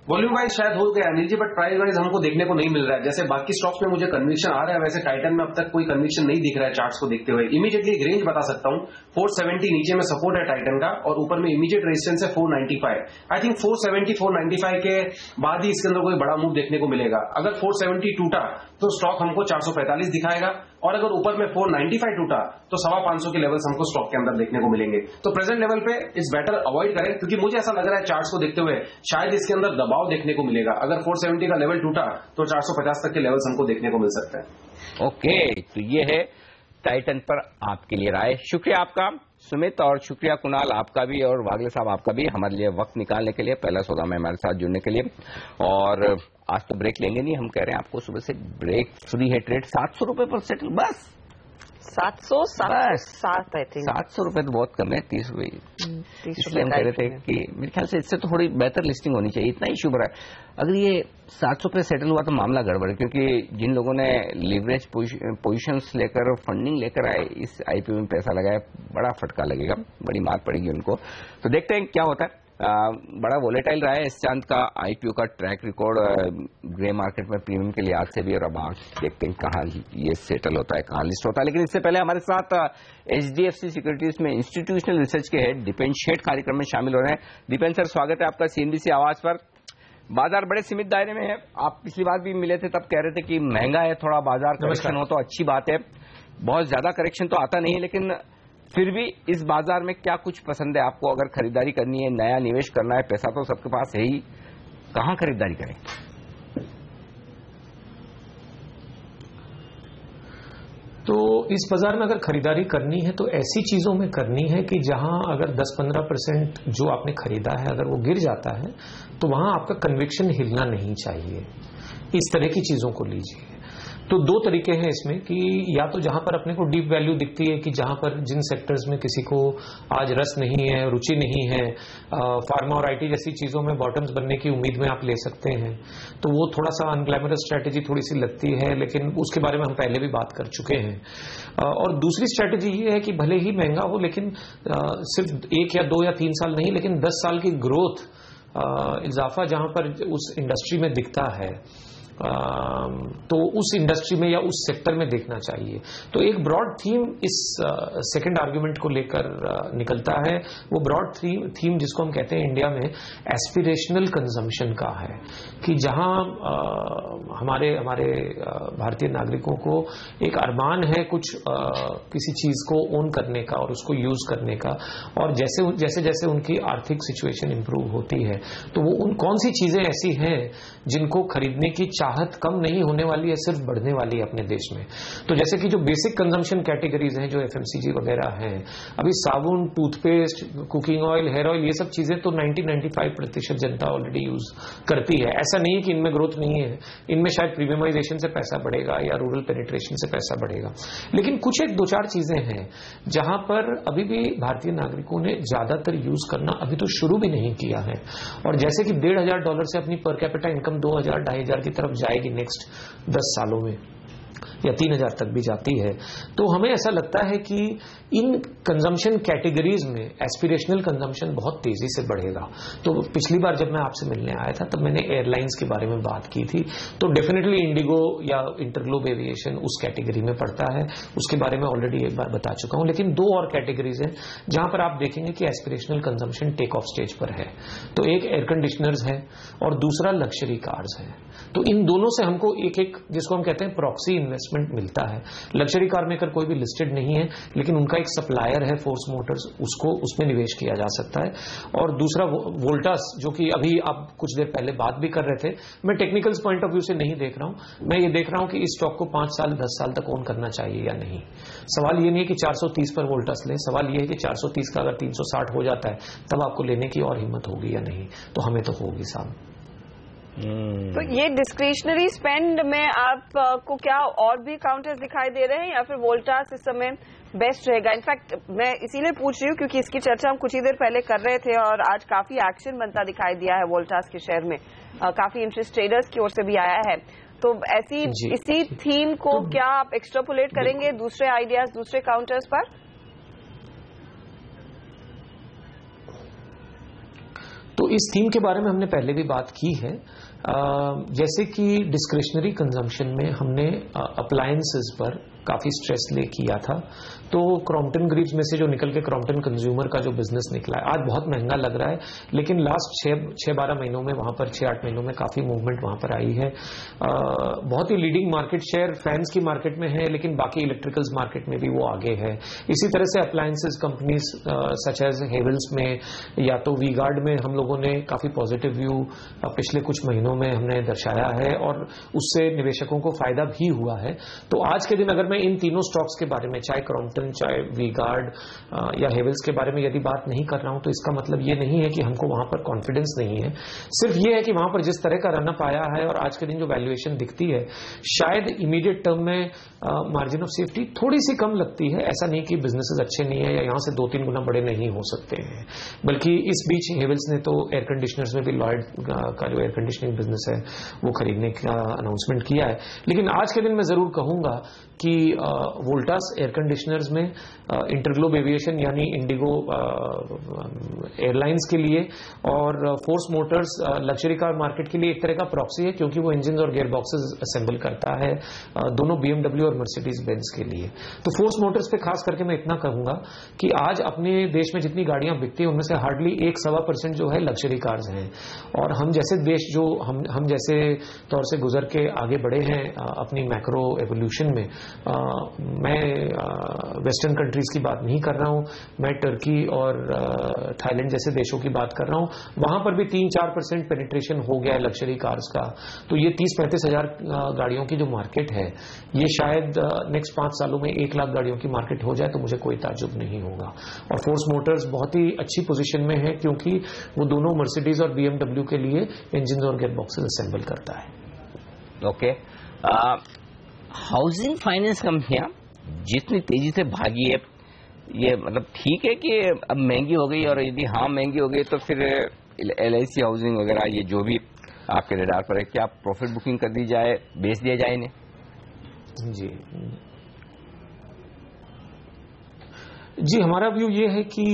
वॉल्यूम वाइज शायद हो गया Anil ji, but price wise हमको देखने को नहीं मिल रहा है। जैसे बाकी स्टॉक्स में मुझे कन्विक्शन आ रहा है, वैसे टाइटन में अब तक कोई कन्विक्शन नहीं दिख रहा है चार्ट्स को देखते हुए। इमीडिएटली एक रेंज बता सकता हूं, 470 नीचे में सपोर्ट है टाइटन का, और ऊपर में इमीडिएट रेजिस्टेंस है 495। आई थिंक 470, 495 के बाद ही इसके अंदर कोई बड़ा मूव देखने को मिलेगा। अगर 470 टूटा तो स्टॉक हमको 445 दिखाएगा, और अगर ऊपर में 495 टूटा तो 550 के लेवल्स हमको स्टॉक के अंदर देखने को मिलेंगे। तो प्रेजेंट लेवल पे इस बेटर अवॉइड करें, क्योंकि मुझे ऐसा लग रहा है चार्ट्स को देखते हुए शायद इसके अंदर दबाव देखने को मिलेगा। अगर 470 का लेवल टूटा तो 450 तक के लेवल्स हमको देखने को मिल सकता है। ओके, तो ये है टाइटन पर आपके लिए राय। शुक्रिया आपका सुमित, और शुक्रिया कुणाल आपका भी, और वागले साहब आपका भी हमारे लिए वक्त निकालने के लिए, पहला सौदा में हमारे साथ जुड़ने के लिए। और आज तो ब्रेक लेंगे नहीं, हम कह रहे हैं आपको सुबह से ब्रेक फ्री है। ट्रेड 700 रुपए पर सेटल, बस 707 आई थिंक। 700 रुपए तो बहुत कम है, 30 रुपए। इसलिए हम कह रहे थे कि मेरे ख्याल से इससे तो थोड़ी बेहतर लिस्टिंग होनी चाहिए, इतना ही शुभ रहा है। अगर ये 700 पे सेटल हुआ तो मामला गड़बड़ है, क्योंकि जिन लोगों ने लिवरेज पोजीशंस लेकर फंडिंग लेकर आए इस आईपीओ में पैसा लगाया, बड़ा फटका लगेगा, बड़ी मार पड़ेगी उनको। तो देखते हैं क्या होता है। बड़ा वोलेटाइल रहा है इस चांद का आईपीओ का ट्रैक रिकॉर्ड ग्रे मार्केट में प्रीमियम के लिहाज से भी, और अब आज देखते हैं कहाँ ये सेटल होता है, कहाँ लिस्ट होता है। लेकिन इससे पहले हमारे साथ एचडीएफसी सिक्योरिटीज में इंस्टीट्यूशनल रिसर्च के हेड दीपेन शेठ कार्यक्रम में शामिल हो रहे हैं। दीपेन सर, स्वागत है आपका सीएनबीसी आवाज पर। बाजार बड़े सीमित दायरे में है, आप पिछली बार भी मिले थे तब कह रहे थे कि महंगा है थोड़ा बाजार, करेक्शन हो तो अच्छी बात है। बहुत ज्यादा करेक्शन तो आता नहीं है, लेकिन फिर भी इस बाजार में क्या कुछ पसंद है आपको? अगर खरीदारी करनी है, नया निवेश करना है, पैसा तो सबके पास है ही, कहां खरीदारी करें? तो इस बाजार में अगर खरीदारी करनी है तो ऐसी चीजों में करनी है कि जहां अगर 10-15% जो आपने खरीदा है अगर वो गिर जाता है तो वहां आपका कन्विक्शन हिलना नहीं चाहिए। इस तरह की चीजों को लीजिए। तो दो तरीके हैं इसमें कि या तो जहां पर अपने को डीप वैल्यू दिखती है कि जहां पर जिन सेक्टर्स में किसी को आज रस नहीं है, रुचि नहीं है, फार्मा और आईटी जैसी चीजों में बॉटम्स बनने की उम्मीद में आप ले सकते हैं, तो वो थोड़ा सा अनग्लैमरस स्ट्रैटेजी थोड़ी सी लगती है, लेकिन उसके बारे में हम पहले भी बात कर चुके हैं। और दूसरी स्ट्रैटेजी ये है कि भले ही महंगा हो लेकिन सिर्फ 1 या 2 या 3 साल नहीं, लेकिन 10 साल की ग्रोथ इजाफा जहां पर उस इंडस्ट्री में दिखता है तो उस इंडस्ट्री में या उस सेक्टर में देखना चाहिए। तो एक ब्रॉड थीम इस सेकंड आर्गुमेंट को लेकर निकलता है। वो ब्रॉड थीम जिसको हम कहते हैं इंडिया में एस्पिरेशनल कंजम्पशन का है, कि जहां हमारे भारतीय नागरिकों को एक अरमान है कुछ किसी चीज को ओन करने का और उसको यूज करने का, और जैसे जैसे उनकी आर्थिक सिचुएशन इंप्रूव होती है तो वो उन कौन सी चीजें ऐसी हैं जिनको खरीदने की चाहत कम नहीं होने वाली है, सिर्फ बढ़ने वाली है अपने देश में। तो जैसे कि जो बेसिक कंजम्पशन कैटेगरीज हैं, जो एफएमसीजी वगैरह हैं, अभी साबुन, toothpaste, cooking oil, hair oil, ये सब चीजें तो 90-95% जनता ऑलरेडी यूज करती है। ऐसा नहीं है कि इनमें ग्रोथ नहीं है, इनमें शायद प्रीमियमाइजेशन से पैसा बढ़ेगा या रूरल पेनिट्रेशन से पैसा बढ़ेगा, लेकिन कुछ एक 2-4 चीजें हैं जहां पर अभी भी भारतीय नागरिकों ने ज्यादातर यूज करना अभी तो शुरू भी नहीं किया है। और जैसे कि $1,500 से अपनी पर कैपिटा इनकम 2,000-2,500 की तरफ जाएगी नेक्स्ट 10 सालों में, या 3,000 तक भी जाती है, तो हमें ऐसा लगता है कि इन कंजम्पशन कैटेगरीज में एस्पिरेशनल कंजम्पशन बहुत तेजी से बढ़ेगा। तो पिछली बार जब मैं आपसे मिलने आया था तब मैंने एयरलाइंस के बारे में बात की थी, तो डेफिनेटली इंडिगो या इंटरग्लोब एविएशन उस कैटेगरी में पड़ता है, उसके बारे में ऑलरेडी एक बार बता चुका हूं। लेकिन 2 और कैटेगरीज हैं जहां पर आप देखेंगे कि aspirational consumption take off stage पर है। तो एक एयर कंडीशनर्स है और दूसरा लग्जरी कार्स है। तो इन दोनों से हमको एक जिसको हम कहते हैं प्रॉक्सी इन्वेस्टमेंट मिलता है। लग्जरी कार मेकर कोई भी लिस्टेड नहीं है, लेकिन उनका एक सप्लायर है फोर्स मोटर्स, उसमें निवेश किया जा सकता है। और दूसरा वोल्टास, जो कि अभी आप कुछ देर पहले बात भी कर रहे थे, मैं टेक्निकल्स पॉइंट ऑफ व्यू से नहीं देख रहा हूं, मैं ये देख रहा हूं कि इस स्टॉक को 5 साल 10 साल तक ओन करना चाहिए या नहीं। सवाल ये नहीं है कि 430 पर वोल्टास लें, सवाल ये है कि 430 का अगर 360 हो जाता है तब आपको लेने की और हिम्मत होगी या नहीं। तो हमें तो होगी साहब। तो ये डिस्क्रिशनरी स्पेंड में आपको क्या और भी काउंटर्स दिखाई दे रहे हैं, या फिर वोल्टास इस समय बेस्ट रहेगा? इनफैक्ट मैं इसीलिए पूछ रही हूँ क्योंकि इसकी चर्चा हम कुछ ही देर पहले कर रहे थे और आज काफी एक्शन बनता दिखाई दिया है वोल्टास के शेयर में, काफी इंटरेस्ट ट्रेडर्स की ओर से भी आया है। तो ऐसी इसी थीम को क्या आप एक्सट्रापोलेट करेंगे दूसरे आइडियाज, दूसरे काउंटर्स पर? तो इस थीम के बारे में हमने पहले भी बात की है। जैसे कि डिस्क्रिशनरी कंजम्पशन में हमने अप्लायंसेस पर काफी स्ट्रेस ले किया था। तो क्रॉम्पटन ग्रीव्स में से जो निकल के क्रॉम्पटन कंज्यूमर का जो बिजनेस निकला है, आज बहुत महंगा लग रहा है, लेकिन लास्ट 6-12 महीनों में वहां पर 6-8 महीनों में काफी मूवमेंट वहां पर आई है। बहुत ही लीडिंग मार्केट शेयर फैंस की मार्केट में है, लेकिन बाकी इलेक्ट्रिकल्स मार्केट में भी वो आगे है। इसी तरह से appliances companies such as Havells में या तो वी गार्ड में हम लोगों ने काफी पॉजिटिव व्यू पिछले कुछ महीनों में हमने दर्शाया है और उससे निवेशकों को फायदा भी हुआ है। तो आज के दिन अगर मैं इन तीनों स्टॉक्स के बारे में, चाहे क्रॉम्पटन, चाहे वी गार्ड या हेवल्स के बारे में यदि बात नहीं कर रहा हूं, तो इसका मतलब ये नहीं है कि हमको वहां पर कॉन्फिडेंस नहीं है। सिर्फ ये है कि वहां पर जिस तरह का रनअप आया है और आज के दिन जो वैल्यूएशन दिखती है, शायद इमीडिएट टर्म में मार्जिन ऑफ सेफ्टी थोड़ी सी कम लगती है। ऐसा नहीं कि बिजनेसेस अच्छे नहीं है या यहां से 2-3 गुना बड़े नहीं हो सकते हैं, बल्कि इस बीच हेवल्स ने तो एयर कंडीशनर्स में भी लॉयड का जो एयर कंडीशनिंग बिजनेस है वो खरीदने का अनाउंसमेंट किया है। लेकिन आज के दिन मैं जरूर कहूंगा कि वोल्टास एयर कंडीशनर्स में इंटरग्लोब एविएशन यानी इंडिगो एयरलाइंस के लिए और force Motors luxury car market के लिए एक तरह का प्रॉक्सी है, क्योंकि वो इंजन और गियर बॉक्सेस असेंबल करता है दोनों BMW और मर्सिडीज बेंज के लिए। तो फोर्स मोटर्स पे खास करके मैं इतना कहूंगा कि आज अपने देश में जितनी गाड़ियां बिकती हैं उनमें से हार्डली 1-1.25% जो है लग्जरी कार्स हैं। और हम जैसे देश जो हम जैसे तौर से गुजर के आगे बढ़े हैं अपनी मैक्रो एवोल्यूशन में, मैं वेस्टर्न कंट्रीज की बात नहीं कर रहा हूं, मैं टर्की और थाईलैंड जैसे देशों की बात कर रहा हूं। वहां पर भी 3-4% पेनिट्रेशन हो गया है लग्जरी कार्स का। तो ये 30-35 हजार गाड़ियों की जो मार्केट है, ये शायद नेक्स्ट 5 सालों में 1 लाख गाड़ियों की मार्केट हो जाए तो मुझे कोई ताज्जुब नहीं होगा। और फोर्स मोटर्स बहुत ही अच्छी पोजीशन में है, क्योंकि वो दोनों मर्सिडीज और BMW के लिए इंजन और गियर बॉक्सेस असेंबल करता है। ओके, हाउसिंग फाइनेंस कंपनियां जितनी तेजी से भागी है, ये मतलब ठीक है कि अब महंगी हो गई, और यदि हाँ महंगी हो गई तो फिर LIC हाउसिंग वगैरह ये जो भी आपके रडार पर है, क्या प्रॉफिट बुकिंग कर दी जाए, बेच दिया जाए इन्हें? जी, हमारा व्यू ये है कि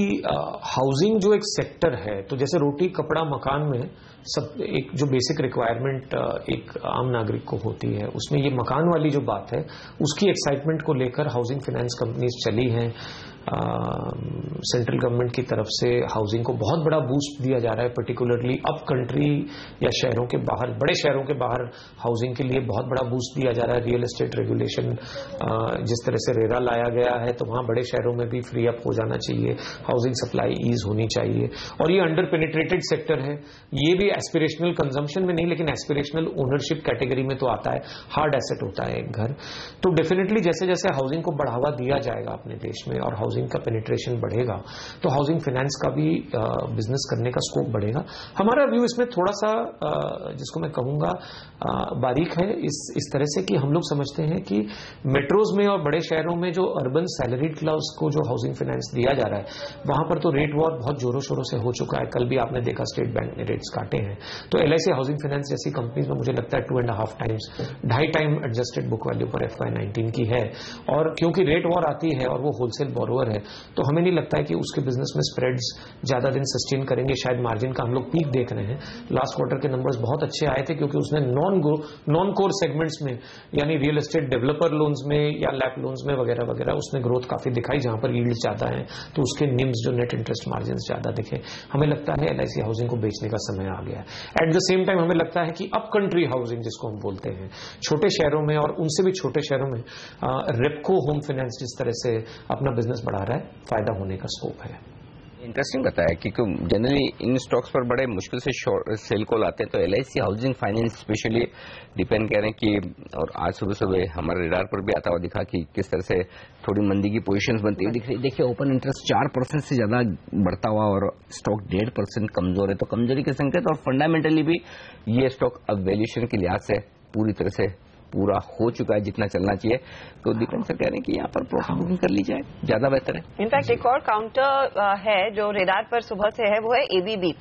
हाउसिंग जो एक सेक्टर है, तो जैसे रोटी कपड़ा मकान में सब एक जो बेसिक रिक्वायरमेंट एक आम नागरिक को होती है, उसमें ये मकान वाली जो बात है उसकी एक्साइटमेंट को लेकर हाउसिंग फाइनेंस कंपनीज चली हैं। सेंट्रल गवर्नमेंट की तरफ से हाउसिंग को बहुत बड़ा बूस्ट दिया जा रहा है, पर्टिकुलरली अप कंट्री या शहरों के बाहर, बड़े शहरों के बाहर हाउसिंग के लिए बहुत बड़ा बूस्ट दिया जा रहा है। रियल एस्टेट रेगुलेशन जिस तरह से रेरा लाया गया है, तो वहां बड़े शहरों में भी फ्री अप हो जाना चाहिए, हाउसिंग सप्लाई ईज होनी चाहिए। और ये अंडर पेनिट्रेटेड सेक्टर है, ये भी एस्पिरेशनल कंजम्पशन में नहीं, लेकिन एस्पिरेशनल ओनरशिप कैटेगरी में तो आता है, हार्ड एसेट होता है एक घर। तो डेफिनेटली जैसे जैसे हाउसिंग को बढ़ावा दिया जाएगा अपने देश में और हाउसिंग का पेनिट्रेशन बढ़ेगा, तो हाउसिंग फाइनेंस का भी बिजनेस करने का स्कोप बढ़ेगा। हमारा व्यू इसमें थोड़ा सा जिसको मैं कहूंगा बारीक है, इस तरह से कि हम लोग समझते हैं कि मेट्रोज में और बड़े शहरों में जो अर्बन सैलरीड क्लास को जो हाउसिंग फाइनेंस दिया जा रहा है, वहां पर तो रेट वॉर बहुत जोरों शोरों से हो चुका है। कल भी आपने देखा स्टेट बैंक ने रेट्स काटे हैं। तो LIC हाउसिंग फाइनेंस जैसी कंपनीज में मुझे लगता है 2.5 times, 2.5 time adjusted book value पर FY19 की है। और क्योंकि रेट वॉर आती है और वो होलसेल बोरोवर है, तो हमें नहीं लगता है कि उसके बिजनेस में स्प्रेड्स ज्यादा दिन सस्टेन करेंगे। शायद मार्जिन का हम लोग पीक देख रहे हैं। लास्ट क्वार्टर के नंबर्स बहुत अच्छे आए थे, क्योंकि उसने नॉन कोर सेगमेंट्स में, यानी रियल एस्टेट डेवलपर लोन्स में या लैप लोन्स में वगैरह वगैरह, उसने ग्रोथ काफी दिखाई, जहां पर यील्ड ज्यादा है, तो उसके निम्स जो नेट इंटरेस्ट मार्जिन ज्यादा दिखे। हमें लगता है LIC हाउसिंग को बेचने का समय आ गया है। एट द सेम टाइम हमें लगता है कि अप कंट्री हाउसिंग जिसको हम बोलते हैं, छोटे शहरों में और उनसे भी छोटे शहरों में रेपको होम फाइनेंस जिस तरह से अपना बिजनेस बढ़ा रहा है, फायदा होने का स्कोप है। इंटरेस्टिंग बताया, क्योंकि जनरली इन स्टॉक्स पर बड़े मुश्किल से सेल कॉल आते हैं, तो LIC housing finance specially depend कह रहे हैं कि, और आज सुबह सुबह हमारे रडार पर भी आता हुआ दिखा कि किस तरह से थोड़ी मंदी की पोजीशंस बनती हुई दिख रही है। देखिए, ओपन इंटरेस्ट 4% से ज्यादा बढ़ता हुआ और स्टॉक 1.5% कमजोर है, तो कमजोरी के संकेत। और फंडामेंटली भी ये स्टॉक अब वैल्यूएशन के लिहाज से पूरी तरह से पूरा हो चुका है जितना चलना चाहिए। तो दीपन सर कह रहे हैं कि यहाँ पर प्रॉफिट बुकिंग कर ली जाए, ज्यादा बेहतर है। इनफैक्ट एक और काउंटर है जो रेडार पर सुबह से है, वो है ABB।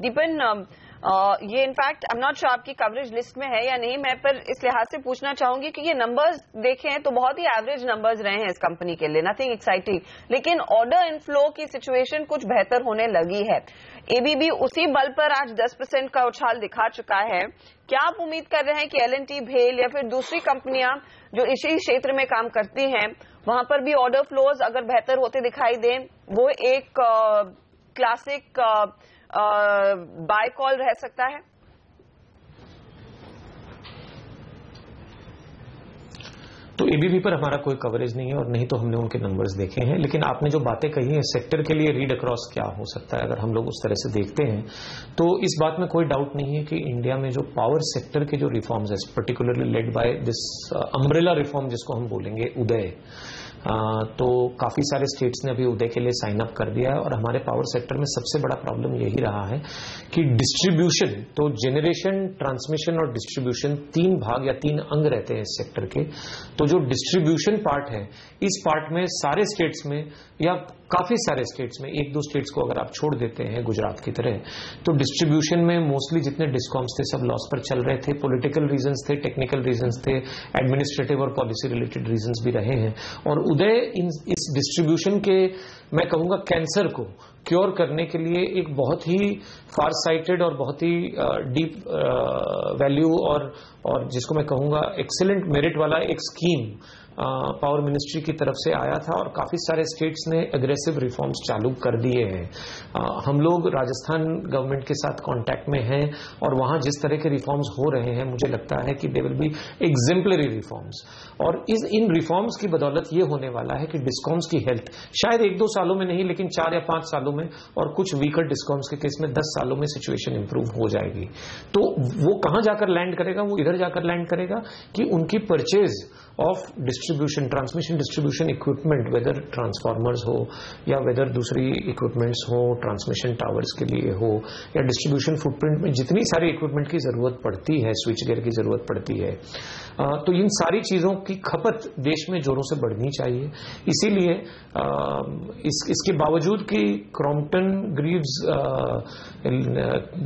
दीपन, ये in fact I am not sure आपकी कवरेज लिस्ट में है या नहीं, मैं पर इस लिहाज से पूछना चाहूंगी कि ये नंबर्स देखें तो बहुत ही एवरेज नंबर्स रहे हैं इस कंपनी के लिए, नथिंग एक्साइटिंग, लेकिन ऑर्डर इनफ्लो की सिचुएशन कुछ बेहतर होने लगी है। एबीबी उसी बल पर आज 10% का उछाल दिखा चुका है। क्या आप उम्मीद कर रहे हैं कि एल&टी, भेल या फिर दूसरी कंपनियां जो इसी क्षेत्र में काम करती हैं वहां पर भी ऑर्डर फ्लोज अगर बेहतर होते दिखाई दें, वो एक क्लासिक बाय कॉल रह सकता है? तो एबीबी पर हमारा कोई कवरेज नहीं है और नहीं तो हमने उनके नंबर्स देखे हैं, लेकिन आपने जो बातें कही हैं सेक्टर के लिए रीड अक्रॉस क्या हो सकता है अगर हम लोग उस तरह से देखते हैं, तो इस बात में कोई डाउट नहीं है कि इंडिया में जो पावर सेक्टर के जो रिफॉर्म्स है, particularly led by this umbrella reform जिसको हम बोलेंगे उदय, तो काफी सारे स्टेट्स ने अभी उदय के लिए साइन अप कर दिया है। और हमारे पावर सेक्टर में सबसे बड़ा प्रॉब्लम यही रहा है कि डिस्ट्रीब्यूशन, तो जनरेशन, ट्रांसमिशन और डिस्ट्रीब्यूशन 3 भाग या 3 अंग रहते हैं इस सेक्टर के। तो जो डिस्ट्रीब्यूशन पार्ट है, इस पार्ट में सारे स्टेट्स में या काफी सारे स्टेट्स में, 1-2 स्टेट्स को अगर आप छोड़ देते हैं गुजरात की तरह, तो डिस्ट्रीब्यूशन में मोस्टली जितने डिस्कॉम्स थे सब लॉस पर चल रहे थे। पॉलिटिकल रीजंस थे, टेक्निकल रीजंस थे, एडमिनिस्ट्रेटिव और पॉलिसी रिलेटेड रीजंस भी रहे हैं। और उदय इस डिस्ट्रीब्यूशन के, मैं कहूंगा, कैंसर को क्योर करने के लिए एक बहुत ही फार साइटेड और बहुत ही डीप वैल्यू और जिसको मैं कहूंगा एक्सीलेंट मेरिट वाला एक स्कीम पावर मिनिस्ट्री की तरफ से आया था और काफी सारे स्टेट्स ने एग्रेसिव रिफॉर्म्स चालू कर दिए हैं। हम लोग राजस्थान गवर्नमेंट के साथ कांटेक्ट में हैं और वहां जिस तरह के रिफॉर्म्स हो रहे हैं मुझे लगता है कि they will be exemplary reforms. और इन रिफॉर्म्स की बदौलत ये होने वाला है कि डिस्कॉम्स की हेल्थ शायद 1-2 सालों में नहीं, लेकिन 4 या 5 सालों में, और कुछ वीकर डिस्कॉम्स के केस में 10 सालों में सिचुएशन इंप्रूव हो जाएगी। तो वो कहां जाकर लैंड करेगा? वो इधर जाकर लैंड करेगा कि उनकी purchase of distribution, transmission distribution equipment, whether transformers हो या वेदर दूसरी इक्विपमेंट्स हो, ट्रांसमिशन टावर्स के लिए हो या डिस्ट्रीब्यूशन फुटप्रिंट में जितनी सारी इक्विपमेंट की जरूरत पड़ती है, स्विच गियर की जरूरत पड़ती है, तो इन सारी चीजों की खपत देश में जोरों से बढ़नी चाहिए। इसीलिए इसके बावजूद कि क्रॉम्पटन ग्रीव्स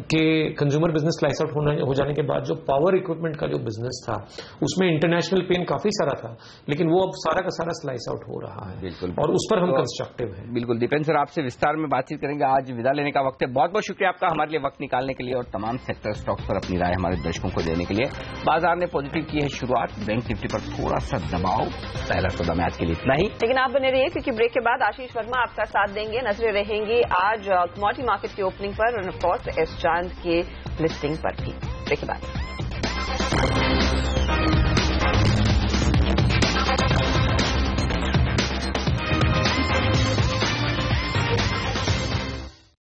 के कंज्यूमर बिजनेस स्लाइस आउट हो जाने के बाद जो पावर इक्विपमेंट का जो बिजनेस था उसमें इंटरनेशनल पेन काफी सारा था, लेकिन वो अब सारा का सारा स्लाइस आउट हो रहा है। बिल्कुल, और उस पर हम कंस्ट्रक्टिव हैं। बिल्कुल दीपेंद्र सर, आपसे विस्तार में बातचीत करेंगे। आज विदा लेने का वक्त है। बहुत बहुत शुक्रिया आपका हमारे लिए वक्त निकालने के लिए और तमाम सेक्टर स्टॉक्स पर अपनी राय हमारे दर्शकों को देने के लिए। बाजार ने पॉजिटिव की है शुरुआत, बैंक निफ्टी पर थोड़ा सा दबाव, पहला सौदा में आज के लिए इतना ही। लेकिन आप बने रहिए क्योंकि ब्रेक के बाद आशीष वर्मा आपका साथ देंगे। नजरें रहेंगी आज कमोडिटी मार्केट की ओपनिंग पर और ऑफ कोर्स एस चांद के लिस्टिंग पर भी। ब्रेक के बाद